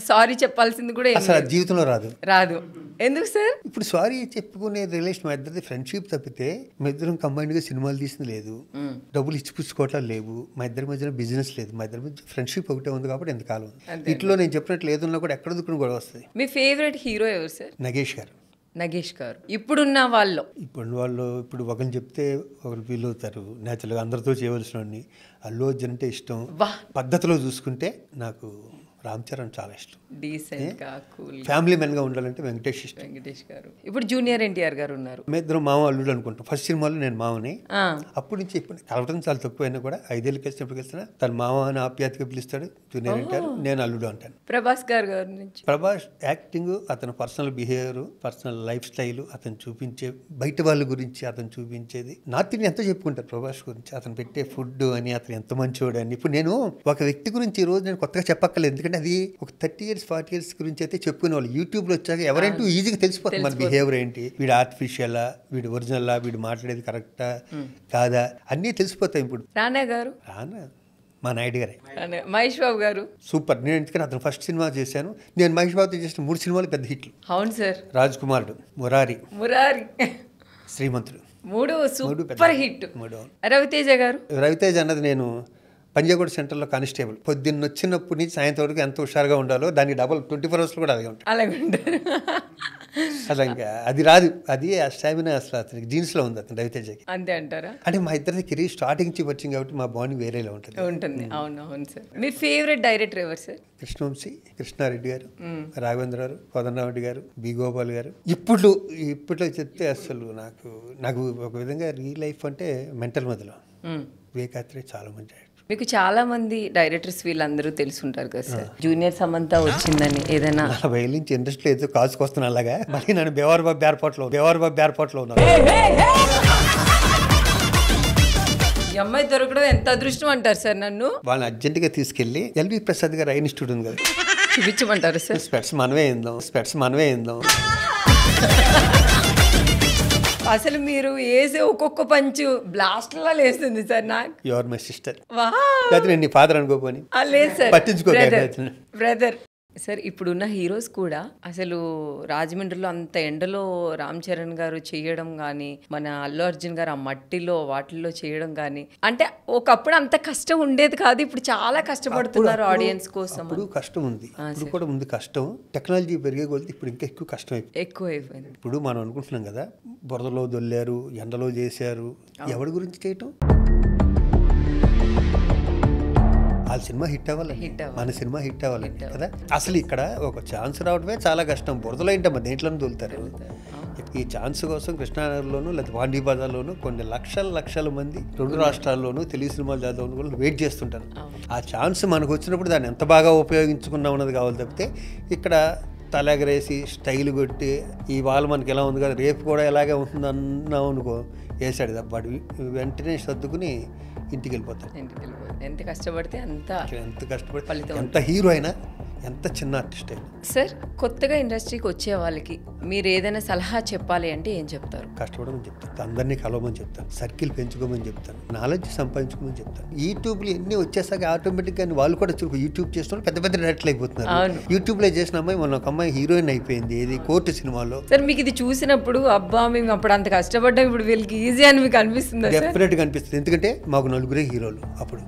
[SPEAKER 2] సారీ చెప్పాల్సింది కూడా
[SPEAKER 3] అసలు జీవితంలో రాదు.
[SPEAKER 2] ఎందుకు సార్?
[SPEAKER 3] ఇప్పుడు సారీ చెప్పుకునే రిలేషన్ మా ఇద్దరిది ఫ్రెండ్షిప్ తప్పితే మా ఇద్దరం కంబైన్డ్ గా సినిమాలు తీసింది లేదు, డబ్బులు ఇచ్చిపుచ్చుకోవటం లేవు, మా ఇద్దరి మధ్యన బిజినెస్ లేదు, మా ఇద్దరి మధ్య ఫ్రెండ్షిప్ ఒకటే ఉంది కాబట్టి ఎంతకాలం. ఇంట్లో నేను చెప్పినట్లు ఏదన్నా కూడా ఎక్కడ దుక్కుని కూడా వస్తుంది.
[SPEAKER 2] మీ ఫేవరెట్ హీరో ఎవరు సార్?
[SPEAKER 3] నగేష్ గారు.
[SPEAKER 2] నగేష్ గారు ఇప్పుడున్న వాళ్ళు
[SPEAKER 3] ఇప్పుడు ఒకరిని చెప్తే ఒకరు ఫీల్ అవుతారు. నేచురల్గా అందరితో చేయవలసిన వాడిని. అల్లు అర్జున్ అంటే ఇష్టం. పద్ధతిలో చూసుకుంటే నాకు రామ్ చరణ్ చాలా ఇష్టం.
[SPEAKER 2] డీసెంట్ గా కూల్
[SPEAKER 3] ఫ్యామిలీ మెన్ గా ఉండాలంటే వెంకటేష్ ఇష్టం.
[SPEAKER 2] వెంకటేష్ గారు ఇప్పుడు జూనియర్ ఎన్టీఆర్ గారు ఉన్నారు.
[SPEAKER 3] మేమిద్దరు మామ అల్లుడు అనుకుంటాం. ఫస్ట్ సినిమాలో నేను మామని, అప్పటి నుంచి ఇప్పుడు కలవడం చాలా తక్కువైనా కూడా 5 ఏళ్ళు కలిసినప్పుడు కలిసినా తన మామ అని ఆప్యాయతగా పిలుస్తాడు. జూనియర్ ఎన్టీఆర్, నేను అల్లుడు అంటాను.
[SPEAKER 2] ప్రభాస్ గారి నుంచి
[SPEAKER 3] ప్రభాస్ యాక్టింగ్, అతని personal behaviour, personal life style, అతను చూపించే బయట వాళ్ళ గురించి అతను చూపించేది నార్త్ ఇండియా ఎంతో చెప్పుకుంటారు ప్రభాస్ గురించి. అతను పెట్టే ఫుడ్ అని, అతను ఎంత మంచివాడు అని. ఇప్పుడు నేను ఒక వ్యక్తి గురించి ఈ రోజు నేను కొత్తగా చెప్పక్కర్లేదు, ఎందుకంటే అది ఒక 30 years 40 years గురించి అయితే చెప్పుకునే వాళ్ళు. యూట్యూబ్లో వచ్చాక ఎవరంటూ ఈజీగా తెలిసిపోతుంది మన బిహేవియర్ ఏంటి, వీడు ఆర్టిఫిషియలా, వీడు ఒరిజినల్లా, వీడు మాట్లాడేది కరెక్టా కాదా అన్నీ తెలిసిపోతాయి. ఇప్పుడు
[SPEAKER 2] రానా
[SPEAKER 3] మా నాయుడు గారే.
[SPEAKER 2] మహేష్ బాబు గారు
[SPEAKER 3] సూపర్. నేను ఎందుకంటే అతను ఫస్ట్ సినిమా చేశాను. నేను మహేష్ బాబుతో చేసిన 3 సినిమాలు పెద్ద హిట్లు.
[SPEAKER 2] అవును సార్.
[SPEAKER 3] రాజ్ కుమారుడు, మురారి, శ్రీమంతుడు,
[SPEAKER 2] 3 సూపర్ హిట్.
[SPEAKER 3] రవితేజ అన్నది నేను పంజాగూడ సెంటర్లో కానిస్టేబుల్. పొద్దున్న వచ్చినప్పటి నుంచి సాయంత్రం వరకు ఎంత హుషారుగా ఉండాలో దానికి డబల్ 24 hours కూడా అలాగే ఉంటుంది. అసలు ఇంకా అది రాదు. అది ఆ స్టామినా అసలు అతనికి జీన్స్లో ఉంది, అతను రవితేజకి.
[SPEAKER 2] అంతే అంటారా?
[SPEAKER 3] అంటే మా ఇద్దరి కెరీర్ స్టార్టింగ్ నుంచి వచ్చింది కాబట్టి మా బాండింగ్ వేరేలా ఉంటుంది.
[SPEAKER 2] అవును సార్. మీ ఫేవరెట్ డైరెక్టర్ ఎవరు సార్?
[SPEAKER 3] కృష్ణవంశీ, కృష్ణారెడ్డి గారు, రాఘవేంద్ర గారు, కోదండరామరెడ్డి గారు, బి గోపాల్ గారు. ఇప్పట్లో చెప్తే అసలు నాకు ఒక విధంగా రియల్ లైఫ్ అంటే మెంటల్ మధ్యలో వివేకాత్రే చాలా మంచి.
[SPEAKER 2] మీకు చాలా మంది డైరెక్టర్స్ వీళ్ళందరూ తెలుసుంటారు కదా సార్. జూనియర్ సమంత వచ్చిందని ఏదైనా
[SPEAKER 3] 40 ఏళ్ళ నుంచి ఇండస్ట్రీలో ఏదో కాసుకొస్తున్నా అలాగా. మళ్ళీ నన్ను బేవార్ బాబు ఎయిర్పోర్ట్లో ఉన్నాను.
[SPEAKER 2] ఈ అమ్మాయి దొరకడం ఎంత అదృష్టం అంటారు సార్ నన్ను.
[SPEAKER 3] వాళ్ళని అర్జెంటుగా తీసుకెళ్లి ఎల్వి ప్రసాద్ గారు ఐ ఇన్స్టిట్యూట్ ఉంది కదా,
[SPEAKER 2] చూపించమంటారు సార్.
[SPEAKER 3] స్పెట్స్ మనమే ఏందాం.
[SPEAKER 2] అసలు మీరు వేసే ఒక్కొక్క పంచు బ్లాస్ట్ లా లేస్తుంది సార్ నాకు.
[SPEAKER 3] You are my sister. నేను నీ ఫాదర్ అనుకోపోని.
[SPEAKER 2] లేదు సార్,
[SPEAKER 3] పట్టించుకో
[SPEAKER 2] బ్రదర్. సార్ ఇప్పుడున్న హీరోస్ కూడా అసలు రాజమండ్రిలో అంత ఎండలో రామ్ చరణ్ గారు చేయడం కానీ, మన అల్లు అర్జున్ గారు ఆ మట్టిలో వాటిల్లో చేయడం కానీ, అంటే ఒకప్పుడు అంత కష్టం ఉండేది కాదు. ఇప్పుడు చాలా కష్టపడుతున్నారు ఆడియన్స్ కోసం.
[SPEAKER 3] ఇప్పుడు కష్టం ఉంది, ఇప్పుడు కూడా ఉంది కష్టం. టెక్నాలజీ పెరిగే కొద్ది ఇప్పుడు ఇంకా ఎక్కువ కష్టం
[SPEAKER 2] ఎక్కువైపోయింది.
[SPEAKER 3] ఇప్పుడు మనం అనుకుంటున్నాం కదా, బురదలో దొల్లారు, ఎండలో చేశారు, ఎవరి గురించి చేయటం? వాళ్ళ సినిమా హిట్ అవ్వాలండి, మన సినిమా హిట్ అవ్వాలండి కదా. అసలు ఇక్కడ ఒక ఛాన్స్ రావడమే చాలా కష్టం. బురదలో ఏంటమ్మా, దేంట్లోనే దొలుతారు. ఈ ఛాన్స్ కోసం కృష్ణానగర్లోను లేదా పాండీ బజార్లోను కొన్ని లక్షల మంది 2 రాష్ట్రాల్లోనూ తెలుగు సినిమాలు చేద్దామని కూడా వెయిట్ చేస్తుంటారు. ఆ ఛాన్స్ మనకు వచ్చినప్పుడు దాన్ని ఎంత బాగా ఉపయోగించుకున్నాం అన్నది కావాలి తప్పితే ఇక్కడ తలెగరేసి స్టైల్ కొట్టి ఇవాళ మనకి ఎలా ఉంది కదా రేపు కూడా ఎలాగే ఉంటుంది అన్నాం అనుకో, వేసాడు వాడు వెంటనే సర్దుకుని ఇంటికి వెళ్ళిపోతాడు.
[SPEAKER 2] ఎంత కష్టపడితే
[SPEAKER 3] ఎంత హీరో అయినా, ఎంత చిన్న ఆర్టిస్ట్ అయినా.
[SPEAKER 2] సార్ కొత్తగా ఇండస్ట్రీకి వచ్చే వాళ్ళకి మీరు ఏదైనా సలహా చెప్పాలి అంటే ఏం చెప్తారు?
[SPEAKER 3] కష్టపడమని చెప్తాను, అందరినీ కలవమని చెప్తాను, సర్కిల్ పెంచుకోమని చెప్తాను, నాలెడ్జ్ సంపాదించుకోమని చెప్తాను. యూట్యూబ్లో ఎన్ని వచ్చేసాక ఆటోమేటిక్గా వాళ్ళు కూడా యూట్యూబ్ చేస్తున్నారు, పెద్ద డైరెక్టర్లు అయిపోతున్నారు. యూట్యూబ్లో చేసిన అమ్మాయి మొన్న ఒక అమ్మాయి హీరోయిన్ అయిపోయింది, ఇది కోర్టు సినిమాలో.
[SPEAKER 2] సార్ మీకు ఇది చూసినప్పుడు అబ్బా మేము అప్పుడు అంత కష్టపడ్డాం, ఇప్పుడు వీళ్ళకి ఈజీ అని మీకు అనిపిస్తుంది?
[SPEAKER 3] డెఫినెట్గా అనిపిస్తుంది. ఎందుకంటే మాకు 4 హీరోలు అప్పుడు.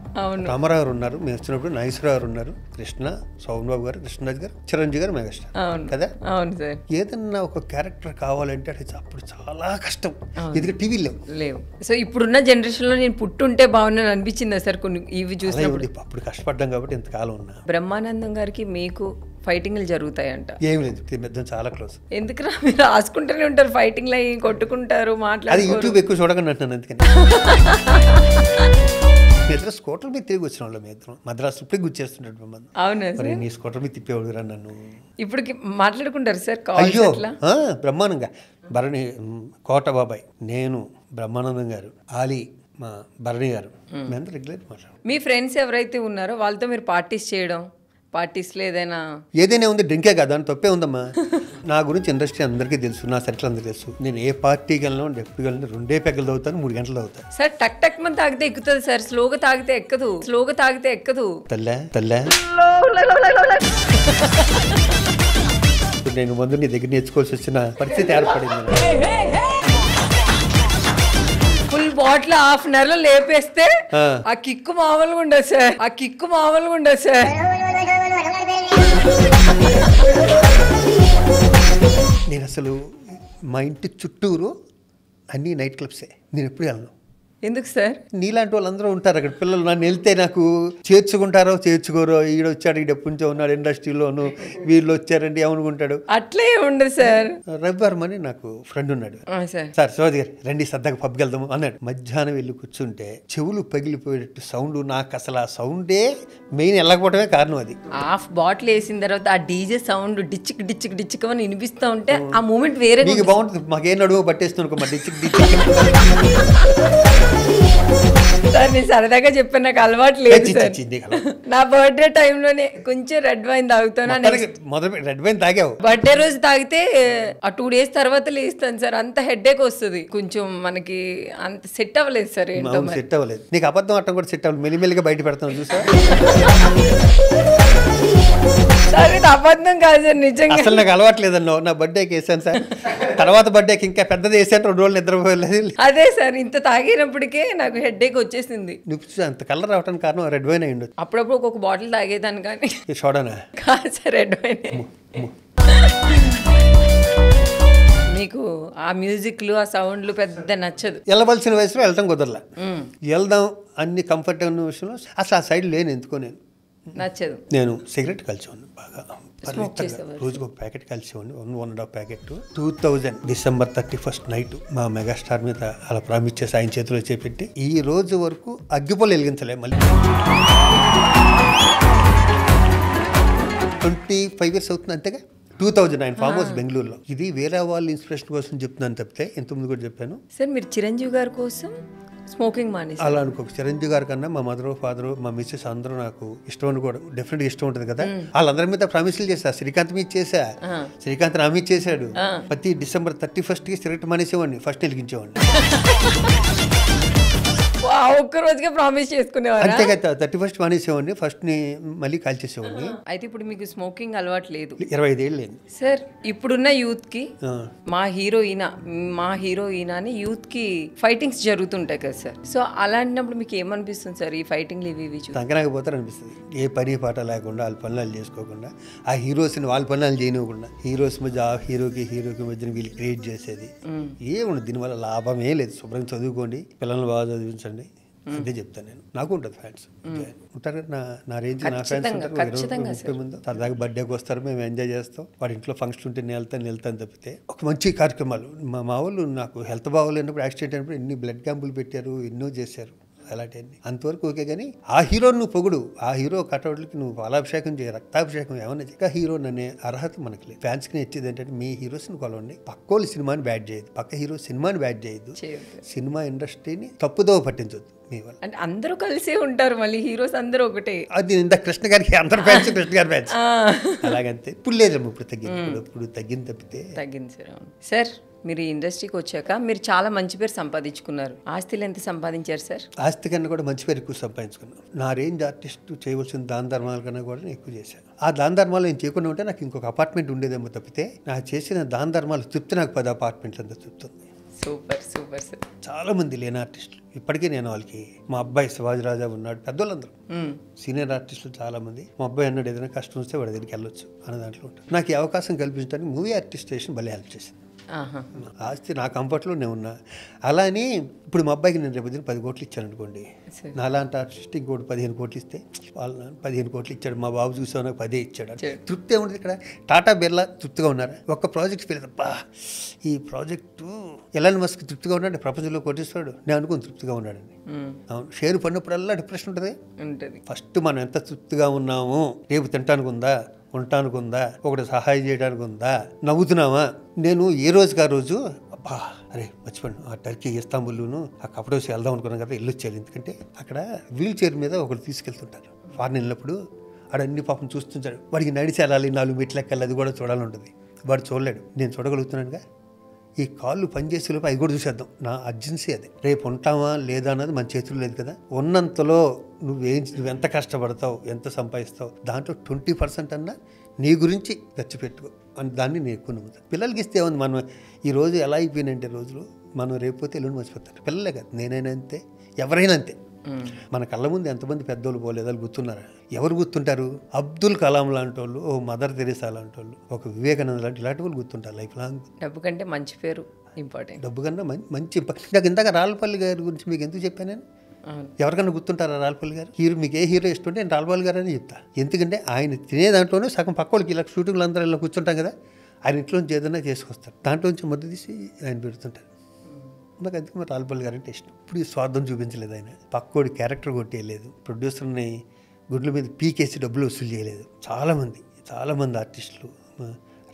[SPEAKER 3] రామారావు గారు ఉన్నారు, మేము వచ్చినప్పుడు నాగేశ్వరరావు గారు ఉన్నారు, కృష్ణ, సోమన్ బాబు గారు, కృష్ణరాజు గారు, చిరంజీవి గారు, మెగాస్టార్ కదా. ఏదన్నా ఒక క్యారెక్టర్ కావాలంటే అప్పుడు చాలా కష్టం, ఎందుకంటే టీవీ లేవు.
[SPEAKER 2] సో ఇప్పుడున్న జనరేషన్ లో నేను పుట్టుంటే బాగున్నాను అనిపించిందా సార్ కొన్ని ఇవి చూసినప్పుడు?
[SPEAKER 3] అప్పుడు కష్టపడ్డాం కాబట్టి ఇంతకాలం ఉన్నా.
[SPEAKER 2] బ్రహ్మానందం గారికి మీకు ఫైటింగ్లు జరుగుతాయంట?
[SPEAKER 3] ఏం లేదు, మధ్య చాలా క్లోజ్.
[SPEAKER 2] ఎందుకురా మీరు రాసుకుంటూనే ఉంటారు, ఫైటింగ్లు అయ్యి కొట్టుకుంటారు, మాట్లాడారు.
[SPEAKER 3] యూట్యూబ్ ఎక్కువ చూడకండి అంటున్నాను అందుకని. ఇద్దరు స్కూటర్ మీద తిరిగి వచ్చిన వాళ్ళు, మీ ఇద్దరు మద్రాసు ఇప్పుడే గుర్చేస్తుంటాడు.
[SPEAKER 2] అవునా?
[SPEAKER 3] నీ స్కూటర్ మీద తిప్పేవాడు రా నన్ను.
[SPEAKER 2] ఇప్పుడు మాట్లాడుకుంటారు సార్?
[SPEAKER 3] అయ్యో బ్రహ్మాండంగా. భరణి కోట బాబాయ్, నేను, బ్రహ్మానందం గారు, ఆలీ, మా భరణి గారు, మేము రెగ్యులర్ మాట్లాడు.
[SPEAKER 2] మీ ఫ్రెండ్స్ ఎవరైతే ఉన్నారో వాళ్ళతో మీరు పార్టీస్ చేయడం, పార్టీస్లో
[SPEAKER 3] ఏదైనా ఉంది, డ్రింకే కదా, దాని తప్పే ఉందమ్మా. నా గురించి ఇండస్ట్రీ అందరికీ తెలుసు, నా సర్కిల్ అందరికీ తెలుసు. నేను ఏ పార్టీకి వెళ్ళినా ఎప్పుడు వెళ్ళినా 2 పెగ్గలు తాగుతాను, 3 గంటలు తాగుతాను.
[SPEAKER 2] సార్ టక్ టక్ మంది తాగితే ఎక్కుతుంది సార్, స్లోగా తాగితే ఎక్కదు. తల్లే
[SPEAKER 3] నేను ముందు నీ దగ్గర నేర్చుకోవాల్సి వచ్చిన పరిస్థితి ఏర్పడింది.
[SPEAKER 2] Full bottle half an hour లో లేపేస్తే ఆ కిక్కు మామూలుగా ఉండదు సార్.
[SPEAKER 3] నేను అసలు మా ఇంటి చుట్టూరు అన్నీ నైట్ క్లబ్సే. నేను ఎప్పుడు వెళ్ళను.
[SPEAKER 2] ఎందుకు సార్?
[SPEAKER 3] నీలాంటి వాళ్ళందరూ ఉంటారు అక్కడ. పిల్లలు నన్ను వెళ్తే నాకు చేర్చుకుంటారో చేర్చుకోరో, ఈడొచ్చాడు ఈడ ఎప్పుంచో ఉన్నాడు ఇండస్ట్రీలోను, వీళ్ళు వచ్చారండి ఏమనుకుంటాడు.
[SPEAKER 2] అట్లే ఉండదు సార్.
[SPEAKER 3] రవివారం అని నాకు ఫ్రెండ్ ఉన్నాడు. సార్ శివాజీ గారు రండి సరదాగా పబ్కి వెళ్దాము అన్నాడు. మధ్యాహ్నం వెళ్ళి కూర్చుంటే చెవులు పగిలిపోయేటట్టు సౌండ్. నాకు అసలు ఆ సౌండే మెయిన్ వెళ్ళకపోవడమే కారణం. అది
[SPEAKER 2] హాఫ్ బాటిల్ వేసిన తర్వాత ఆ డీజే సౌండ్ డిచ్చిక్ డిచ్చిక్ డిచ్చిక్ అని వినిపిస్తూ ఉంటే ఆ మూమెంట్ వేరే.
[SPEAKER 3] మీకు బాగుంటుంది. మాకేం నడువు పట్టేస్తున్నాను మా డిచ్చిక్ డిచ్చిక్.
[SPEAKER 2] సార్ నేను సరదాగా చెప్పాను, నాకు అలవాటు లేదు సార్. నా బర్త్డే టైంలోనే కొంచెం రెడ్ వైన్ తాగుతాను.
[SPEAKER 3] మొదలు రెడ్ వైన్ తాగావు?
[SPEAKER 2] బర్త్డే రోజు తాగితే ఆ 2 days తర్వాత లేస్తాను సార్. అంత హెడ్ఏక్ వస్తుంది. కొంచెం మనకి అంత సెట్ అవ్వలేదు సార్. ఏంటో
[SPEAKER 3] సెట్ అవ్వలేదు. నీకు అబద్ధం అట్టం కూడా సెట్ అవ్వలేదు. మెల్లిమెల్లిగా బయట పెడతాను చూసా.
[SPEAKER 2] సార్ ఇది అబద్ధం కాదు సార్, నిజంగా.
[SPEAKER 3] అసలు నాకు అలవాటు లేదన్నావు. నా బర్త్డేకి వేసాను సార్. తర్వాత బర్త్డేకి ఇంకా పెద్దది వేసాను. 2 రోజులు నిద్రపోలేదు.
[SPEAKER 2] అదే సార్, ఇంత తాగినప్పటికే నాకు హెడ్ఏక్ వచ్చేసింది.
[SPEAKER 3] నువ్వు అంత కలర్ రావడానికి కారణం రెడ్ వైన్ అయ్యిండు.
[SPEAKER 2] అప్పుడప్పుడు ఒక్కొక్క బాటిల్ తాగేదాన్ని కానీ
[SPEAKER 3] చూడనా.
[SPEAKER 2] కాదు సార్, రెడ్ వైన్. మీకు ఆ మ్యూజిక్లు ఆ సౌండ్లు పెద్ద నచ్చదు.
[SPEAKER 3] వెళ్ళవలసిన వయసులో వెళ్ళటం కుదరలా. వెళ్దాం అన్ని కంఫర్ట్ ఉన్న విషయంలో అసలు ఆ సైడ్ లేని ఎందుకో నేను
[SPEAKER 2] నచ్చదు.
[SPEAKER 3] నేను సిగరెట్ కలిసేవాడిని బాగా. రోజుకు ఒక ప్యాకెట్ కలిసేవాడిని. 1.5 ప్యాకెట్. 2000 December 31st నైట్ మా మెగాస్టార్ మీద అలా ప్రామిస్ చేసి ఆయన చేతిలో చేపెట్టి ఈ రోజు వరకు అగ్గిపొలు వెలిగించలే. మళ్ళీ 25 years అవుతుంది అంతేగా. 2009 ఫామ్ హౌస్ బెంగళూరులో. ఇది వేరే వాళ్ళ ఇన్స్పిరేషన్ కోసం చెప్తున్నాను తప్పితే ఇంతకుముందు కూడా చెప్పాను.
[SPEAKER 2] సార్ మీరు చిరంజీవి గారి కోసం స్మోకింగ్ మానేసి
[SPEAKER 3] అలా అనుకోక. చిరంజీవి గారి కన్నా మా మదర్ ఫాదర్ మా మిస్సెస్ అందరూ నాకు ఇష్టం అని కూడా డెఫినెట్గా ఇష్టం ఉంటుంది కదా. వాళ్ళందరి మీద ప్రామిస్లు చేశా. శ్రీకాంత్ మీద చేశా. శ్రీకాంత్ నా మీద చేశాడు. ప్రతి December 31st సిగరెట్ మానేసేవాడిని. ఫస్ట్ వెలిగించేవాడిని.
[SPEAKER 2] ఒక్క రోజుగా ప్రామిస్ చేసుకునేవారు.
[SPEAKER 3] అంతేగా 31st మానేసేవాడిని. ఫస్ట్ ని మళ్ళీ కాల్చేసేవాడిని.
[SPEAKER 2] అయితే ఇప్పుడు మీకు స్మోకింగ్ అలవాటు లేదు.
[SPEAKER 3] 25 ఏళ్ళు లేదు
[SPEAKER 2] సార్. ఇప్పుడున్న యూత్ కి మా హీరోయిన్ అని యూత్ కి ఫైటింగ్స్ జరుగుతుంటాయి కదా సార్. సో అలాంటినప్పుడు మీకు ఏమనిపిస్తుంది సార్? ఈ ఫైటింగ్లు ఇవి
[SPEAKER 3] తంకనాకపోతారు అనిపిస్తుంది. ఏ పని పాట లేకుండా వాళ్ళ పనులు చేసుకోకుండా, ఆ హీరోస్ని వాళ్ళ పనులు చేయనివ్వకుండా, హీరోస్ మధ్య ఆ హీరోకి మధ్యన వీళ్ళు క్రియేట్ చేసేది ఏముండదు. దీనివల్ల లాభమే లేదు. శుభ్రంగా చదువుకోండి, పిల్లల్ని బాగా చదివించండి. అంతే చెప్తాను నేను. నాకు ఉంటుంది ఫ్యాన్స్ ఉంటారు. నా రేంజ్ నా ఫ్యాన్స్ ఉంటారు. ముందు సరదాగా బర్త్డేకి వస్తారు, మేము ఎంజాయ్ చేస్తాం. వాడి ఇంట్లో ఫంక్షన్ ఉంటే వెళ్తాను తప్పితే ఒక మంచి కార్యక్రమాలు. మా వాళ్ళు నాకు హెల్త్ బాగోలేనప్పుడు, యాక్సిడెంట్ అయినప్పుడు ఎన్ని బ్లడ్ క్యాంపులు పెట్టారు, ఎన్నో చేశారు. అలాంటివన్నీ అంతవరకు ఓకే. కానీ ఆ హీరోని నువ్వు పొగుడు, ఆ హీరో కటౌట్లకి నువ్వు పాలాభిషేకం చేయ, రక్తాభిషేకం ఏమన్నా చేయ. హీరోని అనే అర్హత మనకి లేదు. ఫ్యాన్స్కి ఇచ్చేది ఏంటంటే మీ హీరోస్ని కొలవండి. పక్కోళ్ళు సినిమాని బ్యాడ్ చేయదు, పక్క హీరో సినిమాని బ్యాడ్ చేయదు. సినిమా ఇండస్ట్రీని తప్పుదోవ పట్టించదు. మీ వల్ల అంటే
[SPEAKER 2] అందరూ కలిసే ఉంటారు. మళ్ళీ హీరోస్ అందరూ ఒకటే.
[SPEAKER 3] అది ఇంత కృష్ణ గారికి అందరు ఫ్యాన్స్, కృష్ణ గారి ఫ్యాన్స్ అలాగంతే. ఇప్పుడు లేదమ్మా. ఇప్పుడు తగ్గింది తప్పితే
[SPEAKER 2] తగ్గింది సార్. మీరు ఈ ఇండస్ట్రీకి వచ్చాక మీరు చాలా మంచి పేరు సంపాదించుకున్నారు. ఆస్తులు ఎంత సంపాదించారు సార్?
[SPEAKER 3] ఆస్తి కన్నా కూడా మంచి పేరు ఎక్కువ సంపాదించుకున్నాను. నా రేంజ్ ఆర్టిస్ట్ చేయవలసిన దాన ధర్మాల కన్నా కూడా నేను ఎక్కువ చేశాను. ఆ దాన ధర్మాలు నేను చేయకుండా ఉంటే నాకు ఇంకొక అపార్ట్మెంట్ ఉండేదేమో తప్పితే నా చేసిన దాన ధర్మాలు తృప్తి నాకు 10 అపార్ట్మెంట్లు అంతా తృప్తుంది.
[SPEAKER 2] Super sir.
[SPEAKER 3] చాలా మంది లేని ఆర్టిస్టులు ఇప్పటికీ నేను వాళ్ళకి, మా అబ్బాయి శివాజీ రాజా ఉన్నాడు, పెద్దోళ్ళందరూ సీనియర్ ఆర్టిస్టులు చాలా మంది. మా అబ్బాయి అన్నాడు ఏదైనా కష్టం వస్తే వాడి దగ్గరికి వెళ్ళొచ్చు అన్న దాంట్లో ఉంటాను. నాకు ఈ అవకాశం కల్పించడానికి మూవీ ఆర్టిస్టేషన్ భలే హెల్ప్ చేసింది. ఆస్తి నా కంఫర్ట్లో నేను ఉన్నా. అలా అని ఇప్పుడు మా అబ్బాయికి నేను రేపు 10 కోట్లు ఇచ్చాను అనుకోండి, నాలాంటి ఆర్టిస్ట్ ఇంకోటి 15 కోట్లు ఇస్తే వాళ్ళు 15 కోట్లు ఇచ్చాడు, మా బాబు చూసావు నాకు 10 ఇచ్చాడు. తృప్తి ఏముంటుంది ఇక్కడ? టాటా బిర్లా తృప్తిగా ఉన్నారా? ఒక్క ప్రాజెక్ట్ ఫెయిల్ అబ్బా ఈ ప్రాజెక్టు ఎలాన్ మస్క్ తృప్తిగా ఉన్నాడు, ప్రపంచంలో కోటిస్తాడు, నేను అనుకుని తృప్తిగా ఉన్నాడని. అవును, షేర్ పడినప్పుడల్లా డిప్రెషన్ ఉంటుంది. ఫస్ట్ మనం ఎంత తృప్తిగా ఉన్నాము, రేపు తినటానికి ఉందా, ఉండటానికి ఉందా, ఒకటి సహాయం చేయడానికి ఉందా, నవ్వుతున్నావా. నేను ఏ రోజుకి ఆ రోజు అబ్బా అరే మర్చిపోయాను, ఆ టర్కీ ఇస్తాంబుల్ను ఆ కపడోసి వెళ్దాం అనుకున్నాం కదా, వెళ్ళొచ్చాను. ఎందుకంటే అక్కడ వీల్ చైర్ మీద ఒకరు తీసుకెళ్తుంటారు. ఫారెన్ వెళ్ళినప్పుడు ఆడన్ని పాపం చూస్తుంటాడు. వాడికి నడిచి వెళ్ళాలి, 4 మెట్లు ఎక్కాలి, అది కూడా చూడాలని ఉంటుంది. వాడు చూడలేడు, నేను చూడగలుగుతున్నానుగా. ఈ కాళ్ళు పనిచేసేలోపు అవి కూడా చూసేద్దాం. నా అర్జెన్సీ అది. రేపు ఉంటావా లేదా అన్నది మన చేతుల్లో లేదు కదా. ఉన్నంతలో నువ్వెంత కష్టపడతావు, ఎంత సంపాదిస్తావు, దాంట్లో 20% అన్నా నీ గురించి ఖర్చు పెట్టుకో అని దాన్ని నేను ఎక్కువ నమ్ముతాను. పిల్లలకి ఇస్తే ఏముంది, మనం ఈరోజు ఎలా అయిపోయినంటే రోజులు మనం రేపు పోతే ఎల్లుండి మర్చిపోతారు. పిల్లలే కాదు, నేనైనా అంతే, ఎవరైనా అంతే. మన కళ్ళ ముందు ఎంతమంది పెద్దోళ్ళు పోలేదు వాళ్ళు గుర్తున్నారా? ఎవరు గుర్తుంటారు? అబ్దుల్ కలాం లాంటి వాళ్ళు, ఓ మదర్ తెరీసా లాంటి వాళ్ళు, ఒక వివేకానంద లాంటి ఇలాంటి వాళ్ళు గుర్తుంటారు లైఫ్ లాంగ్.
[SPEAKER 2] డబ్బు కంటే మంచి పేరు ఇంపార్టెంట్.
[SPEAKER 3] డబ్బు కన్నా మంచి నాకు ఇందాక రాళ్ళపల్లి గారి గురించి మీకు ఎందుకు చెప్పాను నేను? ఎవరికైనా గుర్తుంటారా రాళ్ళపల్లి గారు? హీరో మీకు ఏ హీరో ఇష్టం ఉంటే నేను రాళ్ళపల్లి గారు అని చెప్తా. ఎందుకంటే ఆయన తినే దాంట్లోనే సగం పక్క వాళ్ళకి ఇలా షూటింగ్లు అందరూ ఇలా కూర్చుంటాం కదా, ఆయన ఇంట్లోంచి ఏదైనా చేసుకొస్తారు, దాంట్లోంచి మొదలు తీసి ఆయన పెడుతుంటారు. నాకు అందుకే మరి రాళ్ళపల్లి గారు అంటే ఇష్టం. ఇప్పుడు ఈ స్వార్థం చూపించలేదు ఆయన, పక్కోడి క్యారెక్టర్ కొట్టేయలేదు, ప్రొడ్యూసర్ని గుడ్ల మీద పీకేసి డబ్బులు వసూలు చేయలేదు. చాలామంది ఆర్టిస్టులు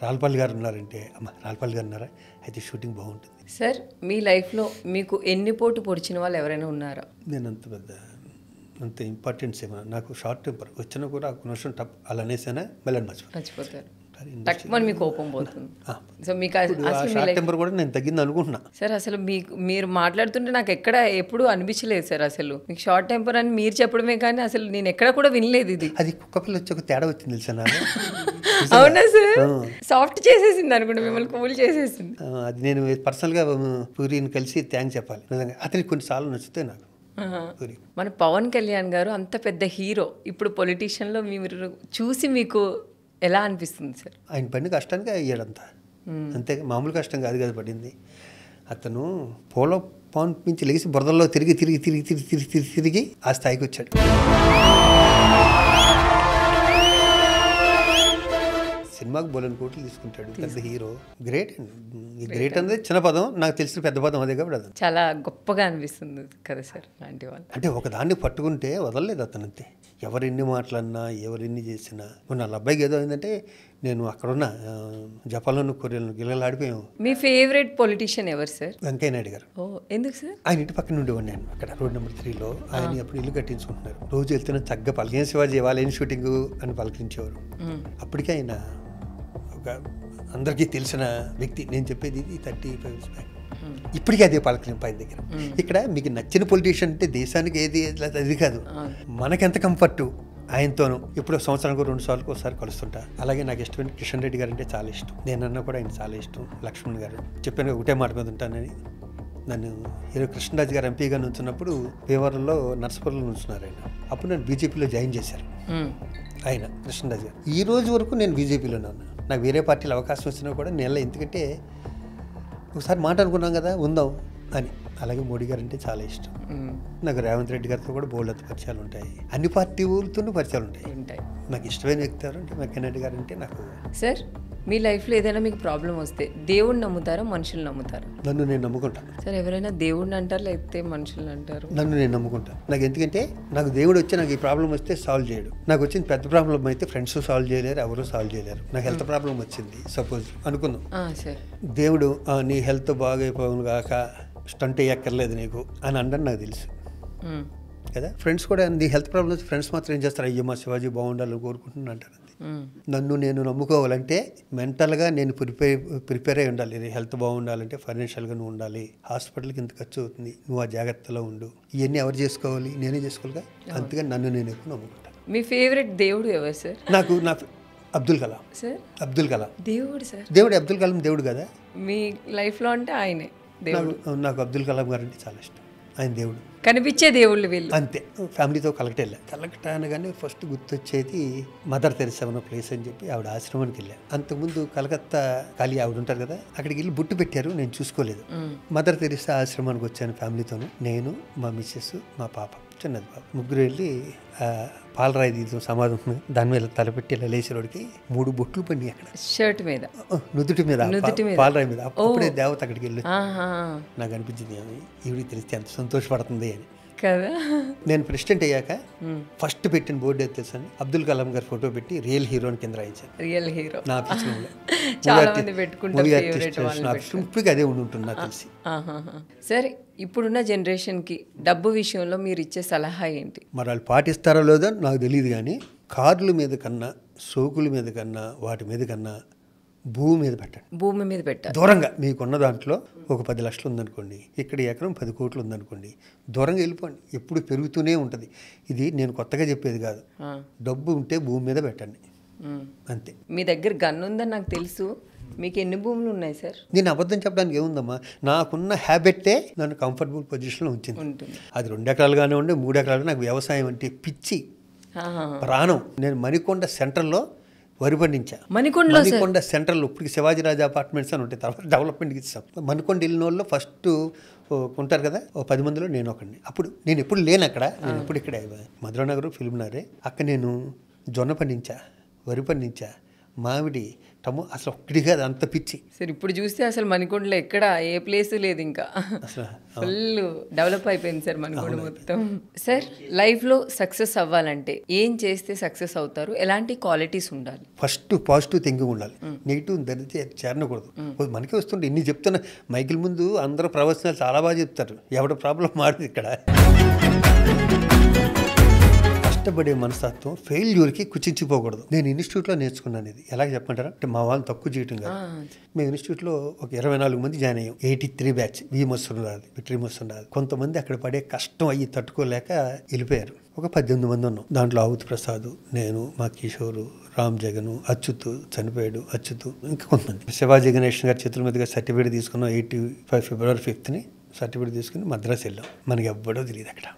[SPEAKER 3] రాళ్ళపల్లి గారు ఉన్నారంటే అమ్మ రాళ్ళపల్లి గారు ఉన్నారా అయితే షూటింగ్ బాగుంటుంది.
[SPEAKER 2] సార్ మీ లైఫ్లో మీకు ఎన్ని పోటు పొడిచిన వాళ్ళు ఎవరైనా ఉన్నారా?
[SPEAKER 3] నేను అంత ఇంపార్టెన్స్ ఏమన్నా, నాకు షార్ట్ టెంపర్ వచ్చినా కూడా ఒక నిమిషం టప్ అలా అనేసానా మళ్ళీ
[SPEAKER 2] మర్చిపోతారు, తక్కువ మీ కోపం పోతుంది. సో మీకు
[SPEAKER 3] షార్ట్ టెంపర్ కూడా నేను తగ్గింది అనుకుంటున్నా.
[SPEAKER 2] సార్ అసలు మీరు మాట్లాడుతుంటే నాకు ఎక్కడ ఎప్పుడు అనిపించలేదు సార్ అసలు మీకు షార్ట్ టెంపర్ అని మీరు చెప్పడమే కానీ అసలు నేను ఎక్కడ కూడా వినలేదు ఇది.
[SPEAKER 3] అది కుక్క పిల్ల వచ్చి ఒక తేడా వచ్చింది తెలుసా నాకు.
[SPEAKER 2] అవునా సార్? సాఫ్ట్ చేసేసింది అనుకుంటా, మిమ్మల్ని కూల్ చేసేసింది.
[SPEAKER 3] అది నేను పర్సనల్గా పూరిని కలిసి థ్యాంక్స్ చెప్పాలి. నిజంగా అతనికి కొన్నిసార్లు నచ్చుతాయి నాకు.
[SPEAKER 2] మన పవన్ కళ్యాణ్ గారు అంత పెద్ద హీరో, ఇప్పుడు పొలిటీషియన్లో మీరు చూసి మీకు ఎలా అనిపిస్తుంది సార్?
[SPEAKER 3] ఆయన పడిన కష్టానికి అయ్యాడంతా, అంతే మామూలు కష్టం కాదు కదా పడింది. అతను పోలో పాయింట్ నుంచి లేచి బురదల్లో తిరిగి ఆ స్థాయికి వచ్చాడు. సినిమాకు బోలని కోట్లు తీసుకుంటాడు, పెద్ద హీరో. గ్రేట్ అండి. గ్రేట్ అనేది చిన్న పదం, నాకు తెలిసిన పెద్ద పదం అదే కాబట్టి అది
[SPEAKER 2] చాలా గొప్పగా అనిపిస్తుంది కదా సార్. లాంటి వాళ్ళు అంటే
[SPEAKER 3] ఒకదాన్ని పట్టుకుంటే వదలలేదు అతను, అంతే. ఎవరెన్ని మాట్లాడినా ఎవరెన్ని చేసినా. నా అబ్బాయికి ఏదో అయిందంటే నేను అక్కడున్న జపాన్లోను కొరియాలో గిల్లలాడిపోయాము.
[SPEAKER 2] మీ ఫేవరెట్ పొలిటీషియన్ ఎవరు సార్?
[SPEAKER 3] వెంకయ్య నాయుడు గారు.
[SPEAKER 2] ఎందుకు సార్?
[SPEAKER 3] ఆయన ఇంటి పక్కన ఉండేవాడు నేను అక్కడ రోడ్ నెంబర్ 3లో. ఆయన అప్పుడు ఇల్లు కట్టించుకుంటున్నారు. రోజు వెళ్తున్నా చక్కగా పలికిన శివాజీ వాళ్ళేం షూటింగ్ అని పలికించేవారు. అప్పటికే ఆయన ఒక అందరికీ తెలిసిన వ్యక్తి. నేను చెప్పేది ఇది 35 years బ్యాక్. ఇప్పటికీ అదే పలకరింపు ఆయన దగ్గర. ఇక్కడ మీకు నచ్చిన పొలిటీషియన్ అంటే దేశానికి ఏది అది కాదు, మనకెంత కంఫర్టు ఆయనతోనూ. ఇప్పుడు సంవత్సరానికి 2 సార్లు ఒకసారి కలుస్తుంటా. అలాగే నాకు ఇష్టమైన కిషన్ రెడ్డి గారు అంటే చాలా ఇష్టం. నేనన్నా కూడా ఆయన చాలా ఇష్టం. లక్ష్మణ్ గారు చెప్పాను ఒకటే మాట మీద ఉంటానని. నన్ను హీరో కృష్ణరాజు గారు ఎంపీగా నుంచున్నప్పుడు భీమవరంలో నర్సపురంలో నుంచున్నారు ఆయన. అప్పుడు నన్ను బీజేపీలో జాయిన్ చేశారు ఆయన, కృష్ణరాజు గారు. ఈ రోజు వరకు నేను బీజేపీలోనే ఉన్నాను. నాకు వేరే పార్టీలో అవకాశం వచ్చినా కూడా నేను ఎందుకంటే ఒకసారి మాట అనుకున్నాం కదా ఉందాం అని. అలాగే మోడీ గారు అంటే చాలా ఇష్టం నాకు. రేవంత్ రెడ్డి గారితో కూడా బోల్డ్ పరిచయాలు ఉంటాయి. అన్ని పార్టీలతోనూ పరిచయాలు ఉంటాయి. నాకు ఇష్టమైన వ్యక్తి ఎవరంటే వెంకయ్య నాయుడు గారు అంటే నాకు.
[SPEAKER 2] సార్ మీ లైఫ్లో ఏదైనా మీకు ప్రాబ్లం వస్తే దేవుడిని నమ్ముతారా మనుషులు నమ్ముతారా?
[SPEAKER 3] నన్ను నేను నమ్ముకుంటాను
[SPEAKER 2] సార్. ఎవరైనా దేవుడిని అంటారు లేకపోతే మనుషులు అంటారు?
[SPEAKER 3] నన్ను నేను నమ్ముకుంటాను. నాకు ఎందుకంటే నాకు దేవుడు వచ్చి నాకు ఈ ప్రాబ్లం వస్తే సాల్వ్ చేయడు. నాకు వచ్చింది పెద్ద ప్రాబ్లం అయితే ఫ్రెండ్స్ సాల్వ్ చేయలేరు, ఎవరు సాల్వ్ చేయలేరు. నాకు హెల్త్ ప్రాబ్లం వచ్చింది సపోజ్ అనుకుందాం.
[SPEAKER 2] సార్
[SPEAKER 3] దేవుడు నీ హెల్త్ బాగైపోవును కాక స్టంట్ వేయక్కర్లేదు నీకు అని అనడం నాకు తెలుసు కదా. ఫ్రెండ్స్ కూడా నీ హెల్త్ ప్రాబ్లమ్ వచ్చి ఫ్రెండ్స్ మాత్రం ఏం చేస్తారు, అయ్యో మా శివాజీ బాగుండాలని కోరుకుంటున్నాను అంటారు. నన్ను నేను నమ్ముకోవాలంటే మెంటల్గా నేను ప్రిపేర్ అయి ఉండాలి. హెల్త్ బాగుండాలంటే ఫైనాన్షియల్గా నువ్వు ఉండాలి. హాస్పిటల్కి ఇంత ఖర్చు అవుతుంది, నువ్వు ఆ జాగ్రత్తలో ఉండు. ఇవన్నీ ఎవరు చేసుకోవాలి? నేనే చేసుకోవాలిగా. అందుకని నన్ను నేను ఎక్కువ నమ్ముకుంటాను.
[SPEAKER 2] మీ ఫేవరెట్ దేవుడు ఎవరు సార్?
[SPEAKER 3] నాకు అబ్దుల్ కలాం సార్. అబ్దుల్ కలాం
[SPEAKER 2] దేవుడు సార్.
[SPEAKER 3] దేవుడు అబ్దుల్ కలాం దేవుడు కదా
[SPEAKER 2] మీ లైఫ్లో అంటే ఆయనే దేవుడు.
[SPEAKER 3] నాకు అబ్దుల్ కలాం గారు అంటే చాలా ఇష్టం. ఆయన దేవుడు,
[SPEAKER 2] కనిపించే దేవుళ్ళు వీళ్ళు.
[SPEAKER 3] అంతే. ఫ్యామిలీతో కలెక్ట్ వెళ్ళా. కలెక్ట్ అనగానే ఫస్ట్ గుర్తొచ్చేది మదర్ తెరీసా ఉన్న ప్లేస్ అని చెప్పి ఆవిడ ఆశ్రమానికి వెళ్ళా. అంతకుముందు కలకత్తా ఖాళీ ఆవిడ ఉంటారు కదా, అక్కడికి వెళ్ళి బుట్టు పెట్టారు, నేను చూసుకోలేదు. మదర్ తెరీసా ఆశ్రమానికి వచ్చాను ఫ్యామిలీతోను. నేను, మా మిస్సెస్, మా పాప, చిన్నది పాప, ముగ్గురు వెళ్ళి పాలరాయి దీంతో సమాధం దాని మీద తలపెట్టి ఇలా లేచేవాడికి 3 బొట్లు పడి అక్కడ
[SPEAKER 2] షర్ట్ మీద,
[SPEAKER 3] నుదుటి మీద, పాలరాయి మీద. అప్పుడే దేవత అక్కడికి వెళ్ళి నాకు అనిపించింది ఈవిడికి తెలిస్తే ఎంత సంతోషపడుతుంది అని
[SPEAKER 2] కదా.
[SPEAKER 3] నేను ప్రెసిడెంట్ అయ్యాక ఫస్ట్ పెట్టిన బోర్డు అయితే తెలుసని అబ్దుల్ కలాం గారి ఫోటో పెట్టి రియల్ హీరో అని కింద రాయించాను.
[SPEAKER 2] రియల్ హీరో
[SPEAKER 3] నా ఆఫీస్లో
[SPEAKER 2] చాలా మంది పెట్టుకుంటారు.
[SPEAKER 3] ఇప్పటికీ అదే ఉంటుంది నాకు తెలిసి.
[SPEAKER 2] సరే ఇప్పుడున్న జనరేషన్కి డబ్బు విషయంలో మీరు ఇచ్చే సలహా ఏంటి?
[SPEAKER 3] మరి వాళ్ళు పాటిస్తారో లేదో నాకు తెలియదు, కానీ కార్ల మీద కన్నా, సోకుల మీద కన్నా, వాటి మీద కన్నా భూమి మీద పెట్టండి.
[SPEAKER 2] భూమి మీద పెట్టాలి.
[SPEAKER 3] దూరంగా మీకున్న దాంట్లో ఒక 10 లక్షలు ఉందనుకోండి, ఇక్కడ ఎకరం 10 కోట్లు ఉందనుకోండి, దూరంగా వెళ్ళిపోండి. ఎప్పుడు పెరుగుతూనే ఉంటుంది. ఇది నేను కొత్తగా చెప్పేది కాదు. డబ్బు ఉంటే భూమి మీద పెట్టండి, అంతే.
[SPEAKER 2] మీ దగ్గర గన్ ఉందని నాకు తెలుసు, మీకు ఎన్ని భూములు ఉన్నాయి సార్?
[SPEAKER 3] నేను అబద్ధం చెప్పడానికి ఏముందమ్మా, నాకున్న హ్యాబిట్టే నన్ను కంఫర్టబుల్ పొజిషన్లో ఉంచింది. అది 2 ఎకరాలుగానే ఉండే 3 ఎకరాలు. నాకు వ్యవసాయం అంటే పిచ్చి ప్రాణం. నేను మణికొండ సెంట్రల్లో వరి పండించా. మణికొండ సెంట్రల్ ఇప్పుడు శివాజీరాజు అపార్ట్మెంట్స్ అని ఉంటాయి, తర్వాత డెవలప్మెంట్కి ఇస్తాం. మణికొండ వెళ్ళిన వాళ్ళు ఫస్ట్ ఉంటారు కదా, 10 మందిలో నేను ఒకడిని. అప్పుడు నేను ఎప్పుడు లేను అక్కడ, నేను ఎప్పుడు ఇక్కడే మధురానగర్ ఫిల్మ్ నగరే. అక్కడ నేను జొన్న పండించా, వరి పండించా, మామిడి, టమో, అసలు ఒక్కడి కాదు, అంత పిచ్చి.
[SPEAKER 2] సార్ ఇప్పుడు చూస్తే అసలు మణికొండలో ఎక్కడ ఏ ప్లేస్ లేదు, ఇంకా ఫుల్ డెవలప్ అయిపోయింది సార్ మణికొండ మొత్తం. సార్ లైఫ్లో సక్సెస్ అవ్వాలంటే ఏం చేస్తే సక్సెస్ అవుతారు? ఎలాంటి క్వాలిటీస్ ఉండాలి?
[SPEAKER 3] ఫస్ట్ పాజిటివ్ థింకింగ్ ఉండాలి, నెగిటివ్ ధరితే చేరనకూడదు. మనకే వస్తుంటే ఇన్ని చెప్తున్నా, మైకిల్ ముందు అందరూ ప్రవచనాలు చాలా బాగా చెప్తారు, ఎవడ ప్రాబ్లం మాడదు ఇక్కడ. కష్టపడే మనస్తత్వం ఫెయిల్యూర్కి కుచించిపోకూడదు. నేను ఇన్స్టిట్యూట్లో నేర్చుకున్నాను ఇది. ఎలాగ చెప్పమంటారా అంటే, మా వాళ్ళని తక్కువ చేయటం కాదు. మేము ఇన్స్టిట్యూట్లో ఒక 24 మంది జాయిన్ అయ్యాం. 83 బ్యాచ్. విట్రీ మస్తుండాలి. కొంతమంది అక్కడ పడే కష్టం అయ్యి తట్టుకోలేక వెళ్ళిపోయారు. ఒక 18 మంది ఉన్నాం. దాంట్లో ఆవుతి ప్రసాద్, నేను, మా కిషోరు, రామ్ జగన్, అచ్యుత్ చనిపోయాడు, అచ్యుత్, ఇంకా కొంతమంది. శివాజీ గణేష్ గారి చేతుల మీదుగా సర్టిఫికేట్ తీసుకున్నాం. 85 ఫిబ్రవరి 5th సర్టిఫికేట్ తీసుకుని మద్రాసు వెళ్ళాం. మనకి ఎవ్వడో తెలియదు అక్కడ.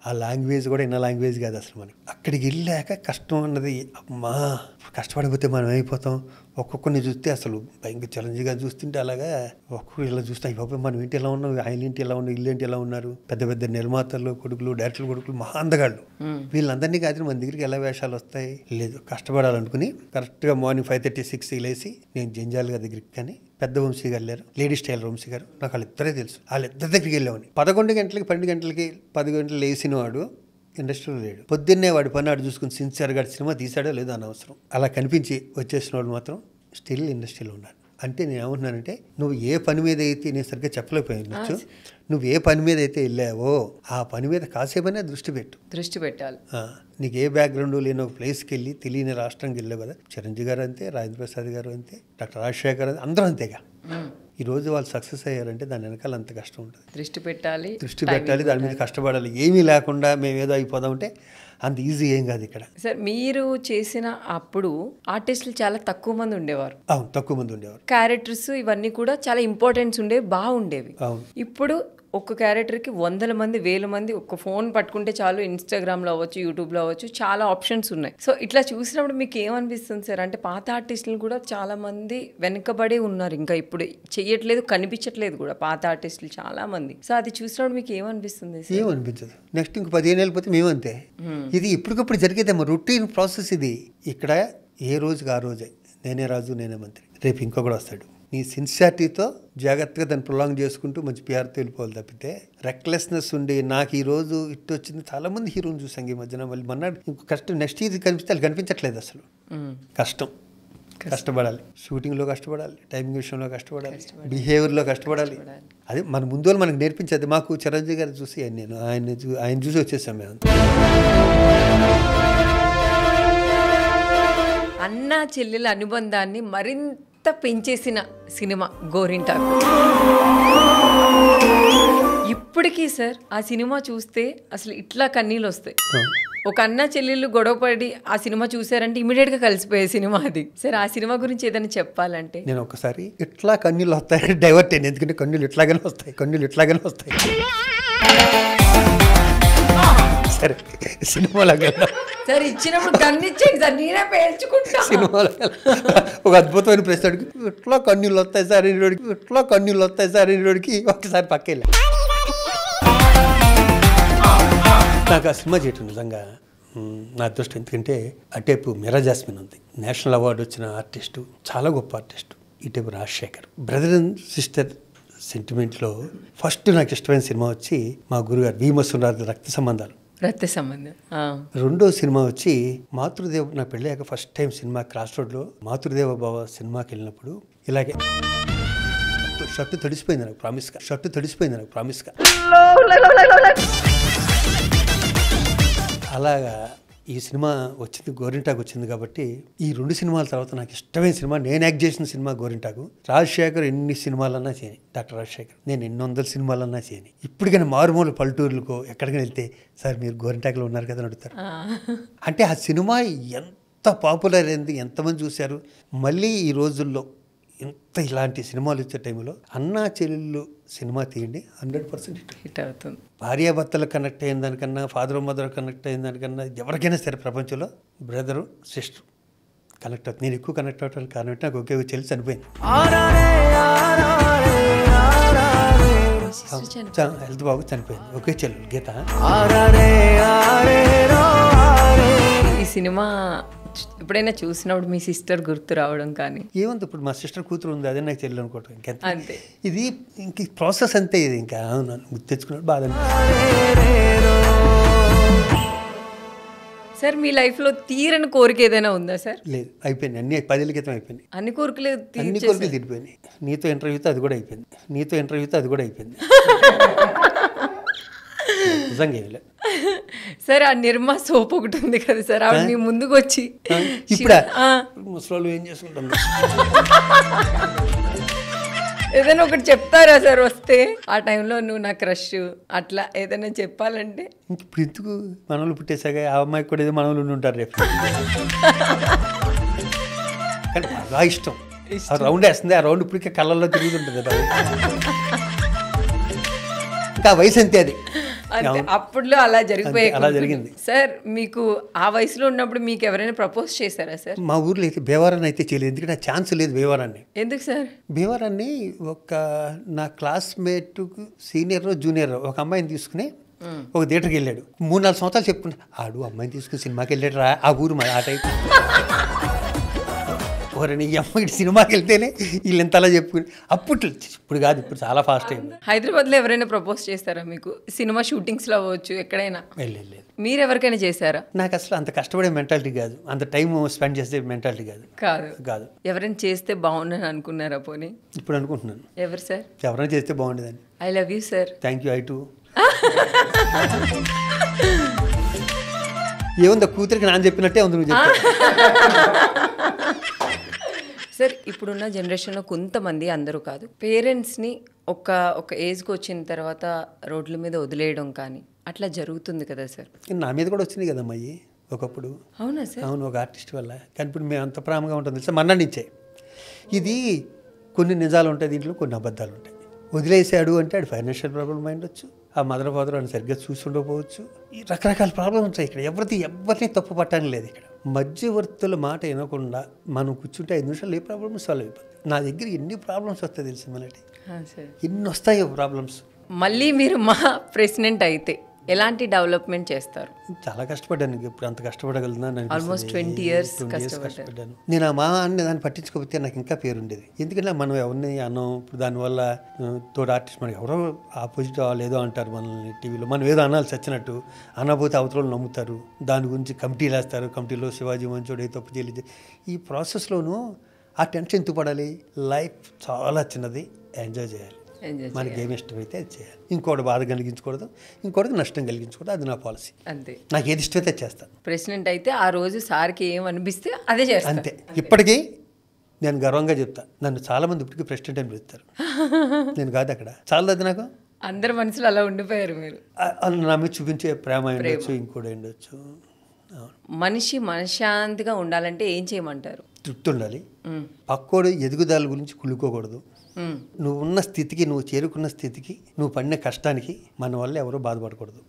[SPEAKER 3] ఆ లాంగ్వేజ్ కూడా ఇన్న లాంగ్వేజ్ కాదు అసలు. మనకి అక్కడికి వెళ్ళాక కష్టం అన్నది, అమ్మా కష్టపడిపోతే మనం అయిపోతాం. ఒక్కొక్కరిని చూస్తే అసలు భయంకర ఛాలెంజ్గా చూస్తుంటే, అలాగా ఒక్కొక్కరు ఇలా చూస్తే అయిపోయి మనం ఏంటి ఎలా ఉన్నాం, ఆయన ఏంటి ఎలా ఉన్నాం, ఇల్లు ఏంటి ఎలా ఉన్నారు, పెద్ద పెద్ద నిర్మాతలు కొడుకులు, డైరెక్టర్లు కొడుకులు, మహా అందగాళ్ళు. వీళ్ళందరినీ కాదు మన దగ్గరికి ఎలా వేషాలు వస్తాయి, లేదు కష్టపడాలనుకుని కరెక్ట్గా మార్నింగ్ 5:36 లేసి నేను జంజాల్ గారి దగ్గరికి, కానీ పెద్ద వంశీ గారు లేరు, లేడీస్ టైలర్ వంశీ గారు, నాకు వాళ్ళిద్దరే తెలుసు. వాళ్ళిద్దరి దగ్గరికి వెళ్ళామని 11 గంటలకి 12 గంటలకి 10 గంటలు లేచిన వాడు ఇండస్ట్రీలో లేడు. పొద్దున్నే వాడి పని ఆడు చూసుకుని సిన్సియర్గా సినిమా తీసాడో లేదో అనవసరం. అలా కనిపించి వచ్చేసిన వాళ్ళు మాత్రం స్టిల్ ఇండస్ట్రీలో ఉన్నాడు. అంటే నేను ఏమంటున్నానంటే, నువ్వు ఏ పని మీద అయితే, నేను సరిగ్గా చెప్పలేకపోయినచ్చు, నువ్వు ఏ పని మీద అయితే వెళ్ళావో ఆ పని మీద కాసేపైనా దృష్టి పెట్టాలి. నీకు ఏ బ్యాక్గ్రౌండ్ లేని ఒక ప్లేస్కి వెళ్ళి తెలియని రాష్ట్రంకి వెళ్ళావు కదా. చిరంజీవి గారు అంతే, రాజేంద్ర ప్రసాద్ గారు అంతే, డాక్టర్ రాజశేఖర్ అంతే, అందరూ అంతేగా. ఈ రోజు వాళ్ళు సక్సెస్ అయ్యారంటే దాని వెనకాల అంత కష్టం ఉంటుంది.
[SPEAKER 2] దృష్టి పెట్టాలి,
[SPEAKER 3] దాని మీద కష్టపడాలి. ఏమీ లేకుండా మేము ఏదో అయిపోదామంటే అంత ఈజీ ఏం కాదు ఇక్కడ.
[SPEAKER 2] సార్ మీరు చేసిన అప్పుడు ఆర్టిస్టులు చాలా తక్కువ మంది ఉండేవారు.
[SPEAKER 3] అవును, తక్కువ మంది ఉండేవారు.
[SPEAKER 2] క్యారెక్టర్స్ ఇవన్నీ కూడా చాలా ఇంపార్టెన్స్ ఉండేవి, బాగుండేవి.
[SPEAKER 3] అవును.
[SPEAKER 2] ఇప్పుడు ఒక్క క్యారెక్టర్కి 100 మంది 1000 మంది ఒక్క ఫోన్ పట్టుకుంటే చాలు, ఇన్స్టాగ్రామ్లో అవ్వచ్చు, యూట్యూబ్లో అవ్వచ్చు, చాలా ఆప్షన్స్ ఉన్నాయి. సో ఇట్లా చూసినప్పుడు మీకు ఏమనిపిస్తుంది సార్? అంటే పాత ఆర్టిస్టులు కూడా చాలా మంది వెనకబడే ఉన్నారు, ఇంకా ఇప్పుడు చెయ్యట్లేదు, కనిపించట్లేదు కూడా పాత ఆర్టిస్టులు చాలా మంది. సో అది చూసినప్పుడు మీకు ఏమనిపిస్తుంది?
[SPEAKER 3] ఏమనిపించదు. నెక్స్ట్ ఇంక 15 ఏళ్ళు పోతే మేమంతే. ఇది ఇప్పటికప్పుడు జరిగేదేమో రొటీన్ ప్రాసెస్ ఇది. ఇక్కడ ఏ రోజుకి ఆ రోజే నేనే రాజు నేనే మంత్రి, రేపు ఇంకొకడు వస్తాడు. నీ సిన్సియారిటీతో జాగ్రత్తగా దాన్ని ప్రొలాంగ్ చేసుకుంటూ మంచి పిఆర్తో వెళ్ళిపోవాలి తప్పితే రెక్లెస్నెస్ ఉండి నాకు ఈ రోజు ఇట్టు వచ్చింది. చాలా మంది హీరోని చూసాం ఈ మధ్యన. మళ్ళీ మన్నాడు ఇంకో కష్టం, నెక్స్ట్ ఇయర్ కనిపిస్తే వాళ్ళు కనిపించట్లేదు అసలు. కష్టపడాలి, షూటింగ్లో కష్టపడాలి, టైమింగ్ విషయంలో కష్టపడాలి, బిహేవియర్లో కష్టపడాలి. అదే మన ముందు వాళ్ళు మనకు నేర్పించేది. మాకు చిరంజీవి గారు చూసి నేను ఆయన చూసి వచ్చేసాం మేము.
[SPEAKER 2] అన్న చెల్లెల అనుబంధాన్ని మరింత పెంచేసిన సినిమా గోరింటాకు. ఇప్పటికీ సార్ ఆ సినిమా చూస్తే అసలు ఇట్లా కన్నీళ్ళు వస్తాయి. ఒక అన్న చెల్లెళ్ళు గొడవపడి ఆ సినిమా చూసారంటే ఇమీడియట్ గా కలిసిపోయే సినిమా అది. సార్ ఆ సినిమా గురించి ఏదైనా చెప్పాలంటే,
[SPEAKER 3] నేను ఒకసారి ఇట్లా కన్నీళ్ళు వస్తాయి డైవర్ట్ అయ్యింది. ఎందుకంటే కన్నీళ్ళు ఇట్లాగానే వస్తాయి. సరే సినిమాలో
[SPEAKER 2] సార్ ఇచ్చినప్పుడు కన్నిచ్చేయండి సార్, నేనే పేర్చుకుంటా.
[SPEAKER 3] సినిమాలో ఒక అద్భుతమైన ప్రశ్న అడిగి, ఇట్లా కన్నీళ్ళు వస్తాయి సార్ ఇరోడికి ఒకసారి పక్కెళ్ళా. నాకు ఆ సినిమా చేయటం నిజంగా నా అదృష్టం. ఎందుకంటే అటేపు మీరా జాస్మిన్ ఉంది, నేషనల్ అవార్డు వచ్చిన ఆర్టిస్టు, చాలా గొప్ప ఆర్టిస్టు. ఇటేపు రాజశేఖర్. బ్రదర్ అండ్ సిస్టర్ సెంటిమెంట్లో ఫస్ట్ నాకు ఇష్టమైన సినిమా వచ్చి మా గురుగారు భీమసురాజు రక్త సంబంధం. రెండో సినిమా వచ్చి మాతృదేవ. నా పెళ్ళాక ఫస్ట్ టైం సినిమా క్రాస్ రోడ్లో మాతృదేవ బావ సినిమాకి వెళ్ళినప్పుడు ఇలాగే షర్టు తడిసిపోయింది నాకు ప్రామిస్గా. అలాగా ఈ సినిమా వచ్చింది, గోరింటాకు వచ్చింది. కాబట్టి ఈ 2 సినిమాల తర్వాత నాకు ఇష్టమైన సినిమా, నేను యాక్ట్ చేసిన సినిమా గోరింటాకు. రాజశేఖర్ ఎన్ని సినిమాలన్నా చేయని, డాక్టర్ రాజశేఖర్ నేను ఎన్ని 100 సినిమాలన్నా చేయని. ఇప్పటికైనా మారుమూల పల్లెటూర్లకో ఎక్కడికైనా వెళ్తే సార్ మీరు గోరింటాకులో ఉన్నారు కదా అని అడుగుతారు. అంటే ఆ సినిమా ఎంత పాపులర్ అయింది, ఎంతమంది చూశారు. మళ్ళీ ఈ రోజుల్లో ఇంత ఇలాంటి సినిమాలు వచ్చే టైంలో అన్నా చెల్లెళ్ళు సినిమా తీయండి 100%
[SPEAKER 2] హిట్ అవుతుంది.
[SPEAKER 3] భార్యాభర్తలు కనెక్ట్ అయిన దానికన్నా, ఫాదర్ మదర్ కనెక్ట్ అయిన దానికన్నా ఎవరికైనా సరే ప్రపంచంలో బ్రదరు సిస్టర్ కనెక్ట్ అవుతుంది. నేను ఎక్కువ కనెక్ట్ అవ్వడానికి కారణం ఏంటి, నాకు ఒకే ఒక చెల్లి చనిపోయింది. హెల్త్ బాగు చనిపోయింది, ఒకే చెల్లి గీత.
[SPEAKER 2] ఈ సినిమా ఎప్పుడైనా చూసినప్పుడు మీ సిస్టర్ గుర్తు రావడం కానీ?
[SPEAKER 3] ఏముంది, ఇప్పుడు మా సిస్టర్ కూతురు ఉంది, అదే నాకు చెల్లి అనుకోవటం ఇంకెంత.
[SPEAKER 2] అంతే,
[SPEAKER 3] ఇది ఇంక ప్రాసెస్ అంతే. ఇది ఇంకా గుర్తు తెచ్చుకున్నాడు బాధ.
[SPEAKER 2] సార్ మీ లైఫ్లో తీరని కోరిక ఏదైనా ఉందా సార్?
[SPEAKER 3] లేదు, అయిపోయింది. అన్ని 10 ఏళ్ళ క్రితం అయిపోయింది.
[SPEAKER 2] అన్ని కోరికలు
[SPEAKER 3] అన్ని కోరికలు తీరిపోయినాయి. నీతో ఇంటర్వ్యూతో అది కూడా అయిపోయింది. నిజంగా ఏమిలే.
[SPEAKER 2] సార్ ఆ నిర్మా సోప్ ఒకటి ఉంది కదా సార్, ఆవిడ మీ ముందుకు వచ్చి
[SPEAKER 3] ఇప్పుడు ముసలోళ్ళు ఏం చేసుకుంటాం,
[SPEAKER 2] ఏదైనా ఒకటి చెప్తారా సార్ వస్తే? ఆ టైంలో నువ్వు నా క్రష్ అట్లా ఏదైనా చెప్పాలంటే?
[SPEAKER 3] ఇప్పుడు ఎందుకు, మనోళ్ళు పుట్టేసాక ఆ అమ్మాయికి కూడా ఏదో మనోళ్ళు ఉంటారు రేపు. కానీ బాగా ఇష్టం. ఆ రౌండ్ వేస్తుంది, ఆ రౌండ్ ఇప్పటికే కళ్ళల్లో తిరుగుతుంటుంది. ఇంకా వయసు అంతే అది.
[SPEAKER 2] అప్పుడులో అలా
[SPEAKER 3] అలా జరిగింది
[SPEAKER 2] సార్. మీకు ఆ వయసులో ఉన్నప్పుడు మీకు ఎవరైనా ప్రపోజ్ చేశారా సార్?
[SPEAKER 3] మా ఊర్లో అయితే భీమవరాన్ని అయితే చేయలేదు, ఎందుకంటే నా ఛాన్స్ లేదు భీమవరాన్ని.
[SPEAKER 2] ఎందుకు సార్?
[SPEAKER 3] భీమవరాన్ని ఒక నా క్లాస్మేట్ సీనియర్ జూనియర్ ఒక అమ్మాయిని తీసుకుని ఒక థియేటర్కి వెళ్ళాడు. 3-4 సంవత్సరాలు చెప్పుకున్నా, ఆడు అమ్మాయిని తీసుకుని సినిమాకి వెళ్ళాడు రా, ఆ ఊరు మా ఆ టైప్. ఎవరైనా ఈ అమ్మాయి సినిమాకి వెళ్తేనే వీళ్ళు ఎంతలా చెప్పుకుని, అప్పట్లో, ఇప్పుడు కాదు, ఇప్పుడు చాలా ఫాస్ట్ అయింది.
[SPEAKER 2] హైదరాబాద్లో ఎవరైనా ప్రపోజ్ చేస్తారా మీకు? సినిమా షూటింగ్స్లో అవ్వచ్చు, ఎక్కడైనా?
[SPEAKER 3] వెళ్ళలేదు.
[SPEAKER 2] మీరు ఎవరికైనా చేశారా?
[SPEAKER 3] నాకు అసలు అంత కష్టపడే మెంటాలిటీ కాదు, అంత టైం స్పెండ్ చేసే మెంటాలిటీ కాదు.
[SPEAKER 2] ఎవరైనా చేస్తే బాగుండని అనుకున్నారా పోనీ?
[SPEAKER 3] ఇప్పుడు అనుకుంటున్నాను.
[SPEAKER 2] ఎవరు సార్?
[SPEAKER 3] ఎవరైనా చేస్తే బాగుండేదని.
[SPEAKER 2] I love you sir.
[SPEAKER 3] Thank you. I too. ఏముందా, కూతురికి నాన్న చెప్పినట్టే ఉంది నువ్వు చెప్తా.
[SPEAKER 2] సార్ ఇప్పుడున్న జనరేషన్లో కొంతమంది, అందరూ కాదు, పేరెంట్స్ని ఒక ఏజ్కి వచ్చిన తర్వాత రోడ్ల మీద వదిలేయడం కానీ అట్లా జరుగుతుంది కదా సార్?
[SPEAKER 3] నా మీద కూడా వచ్చింది కదమ్మా అయ్యి ఒకప్పుడు.
[SPEAKER 2] అవునా సార్?
[SPEAKER 3] అవును, ఒక ఆర్టిస్ట్ వల్ల. కానీ ఇప్పుడు మేము అంత ప్రేమగా ఉంటుంది తెలుసా, మన్నా నుంచే. ఇది కొన్ని నిజాలు ఉంటాయి, దీంట్లో కొన్ని అబద్ధాలు ఉంటాయి. వదిలేసాడు అంటే ఆడు ఫైనాన్షియల్ ప్రాబ్లం అయ్యుండొచ్చు, ఆ మదర్ ఫాదర్ అని సరిగ్గా చూసి ఉండకపోవచ్చు. ఈ రకరకాల ప్రాబ్లమ్స్ ఉంటాయి ఇక్కడ. ఎవరిని తప్పు పట్టడానికి లేదు ఇక్కడ. మధ్యవర్తుల మాట వినకుండా మనం కూర్చుంటే 5 నిమిషాలు ఏ ప్రాబ్లమ్ సాల్వ్ అయిపోతుంది. నా దగ్గర ఎన్ని ప్రాబ్లమ్స్ వస్తాయి తెలుసు మనకి, ఎన్ని వస్తాయో ప్రాబ్లమ్స్.
[SPEAKER 2] మళ్ళీ మీరు మా ప్రెసిడెంట్ అయితే ఎలాంటి డెవలప్మెంట్ చేస్తారు?
[SPEAKER 3] చాలా కష్టపడ్డాను. ఇప్పుడు అంత కష్టపడగలుగుతున్నాను.
[SPEAKER 2] ఆల్మోస్ట్ 20 years కష్టపడ్డాను.
[SPEAKER 3] నేను ఆ మా అన్ని దాన్ని పట్టించుకోకపోతే నాకు ఇంకా పేరు ఉండేది. ఎందుకంటే మనం ఎవరిని అన్నాం, ఇప్పుడు దానివల్ల తోడు ఆర్టిస్ట్ మనకి ఎవరో ఆపోజిట్ లేదో అంటారు మనల్ని టీవీలో. మనం ఏదో అనాలి చచ్చినట్టు, అనబోతే అవతల నమ్ముతారు, దాని గురించి కమిటీలు వేస్తారు. కమిటీలో శివాజీ మంచోడు ఏ తప్పు చేయలేదు. ఈ ప్రాసెస్లోనూ ఆ టెన్షన్ ఎందుకు పడాలి? లైఫ్ చాలా చిన్నది, ఎంజాయ్ చేయాలి. మనకి ఏమి ఇష్టమైతే అది చేయాలి. ఇంకోటి బాధ కలిగించకూడదు, ఇంకోటికి నష్టం కలిగించకూడదు. అది నా పాలసీ.
[SPEAKER 2] అంతే.
[SPEAKER 3] నాకు ఏది ఇష్టమైతే చేస్తాను.
[SPEAKER 2] ప్రెసిడెంట్ అయితే ఆ రోజు సార్కి ఏమనిపిస్తే అదే చేస్తాను. అంతే.
[SPEAKER 3] ఇప్పటికీ నేను గర్వంగా చెప్తాను, నన్ను చాలామంది ఇప్పటికీ ప్రెసిడెంట్ అని పిలుస్తారు. నేను కాదు అక్కడ, చాలా అది నాకు
[SPEAKER 2] అందరి మనసులో అలా ఉండిపోయారు మీరు.
[SPEAKER 3] నా మీద చూపించే ప్రేమ ఉండొచ్చు, ఇంకోటి ఉండొచ్చు.
[SPEAKER 2] మనిషి మనశ్శాంతిగా ఉండాలంటే ఏం చేయమంటారు?
[SPEAKER 3] తృప్తి ఉండాలి. పక్కోడు ఎదుగుదల గురించి కుళ్ళుకోకూడదు. నువ్వు ఉన్న స్థితికి, నువ్వు చేరుకున్న స్థితికి, నువ్వు పడిన కష్టానికి మన వల్ల ఎవరో బాధపడకూడదు,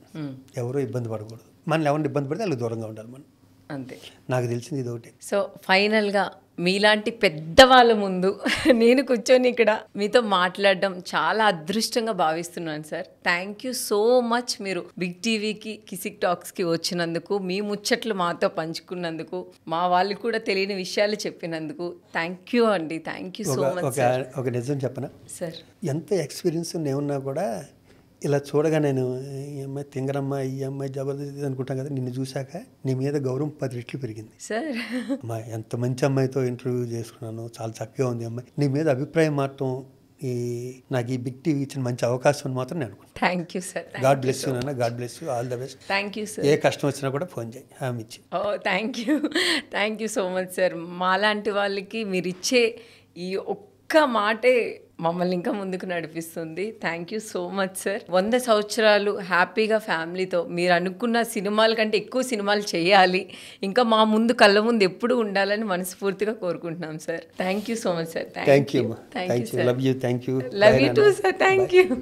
[SPEAKER 3] ఎవరో ఇబ్బంది పడకూడదు. మనల్ని ఎవరిని ఇబ్బంది పడితే వాళ్ళకి దూరంగా ఉండాలి మనం.
[SPEAKER 2] అంతే.
[SPEAKER 3] నాకు తెలిసింది ఇది ఒకటి.
[SPEAKER 2] సో ఫైనల్గా మీలాంటి పెద్దవాళ్ళ ముందు నేను కూర్చొని ఇక్కడ మీతో మాట్లాడడం చాలా అదృష్టంగా భావిస్తున్నాను sir. Thank you so much. మీరు బిగ్ టీవీకి, కిసిక్ టాక్స్కి వచ్చినందుకు, మీ ముచ్చట్లు మాతో పంచుకున్నందుకు, మా వాళ్ళు కూడా తెలియని విషయాలు చెప్పినందుకు థ్యాంక్ యూ అండి. Thank you so much.
[SPEAKER 3] ఒక నిజం చెప్పనా
[SPEAKER 2] సార్?
[SPEAKER 3] ఎంత ఎక్స్పీరియన్స్ నేనున్నా కూడా ఇలా చూడగా నేను ఈ అమ్మాయి తింగరమ్మ, ఈ అమ్మాయి జబర్దస్త్ అనుకుంటాం కదా, నిన్ను చూశాక నీ మీద గౌరవం 10 రెట్లు పెరిగింది
[SPEAKER 2] సార్.
[SPEAKER 3] అమ్మాయి ఎంత మంచి అమ్మాయితో ఇంటర్వ్యూ చేసుకున్నాను, చాలా చక్కగా ఉంది అమ్మాయి. నీ మీద అభిప్రాయం మాత్రం నాకు ఈ బిగ్ టీవీ ఇచ్చిన మంచి అవకాశం అని మాత్రం నేను అనుకుంటాను.
[SPEAKER 2] Thank you sir.
[SPEAKER 3] God bless you నాన్న, God bless you, all the best.
[SPEAKER 2] Thank you sir.
[SPEAKER 3] ఏ కష్టం వచ్చినా కూడా ఫోన్ చేయి, హామీ ఇచ్చి.
[SPEAKER 2] Thank you so much sir. మాలాంటి వాళ్ళకి మీరు ఇచ్చే ఈ ఒక్క మాటే మమ్మల్ని ఇంకా ముందుకు నడిపిస్తుంది. Thank you so much sir. 100 సంవత్సరాలు హ్యాపీగా ఫ్యామిలీతో మీరు అనుకున్న సినిమాల కంటే ఎక్కువ సినిమాలు చేయాలి, ఇంకా మా ముందు కళ్ళ ముందు ఎప్పుడు ఉండాలని మనస్ఫూర్తిగా కోరుకుంటున్నాం sir. Thank you so much sir.
[SPEAKER 3] Thank you.
[SPEAKER 2] Thank you sir.
[SPEAKER 3] Love you. Thank you.
[SPEAKER 2] Love you two sir. Thank you.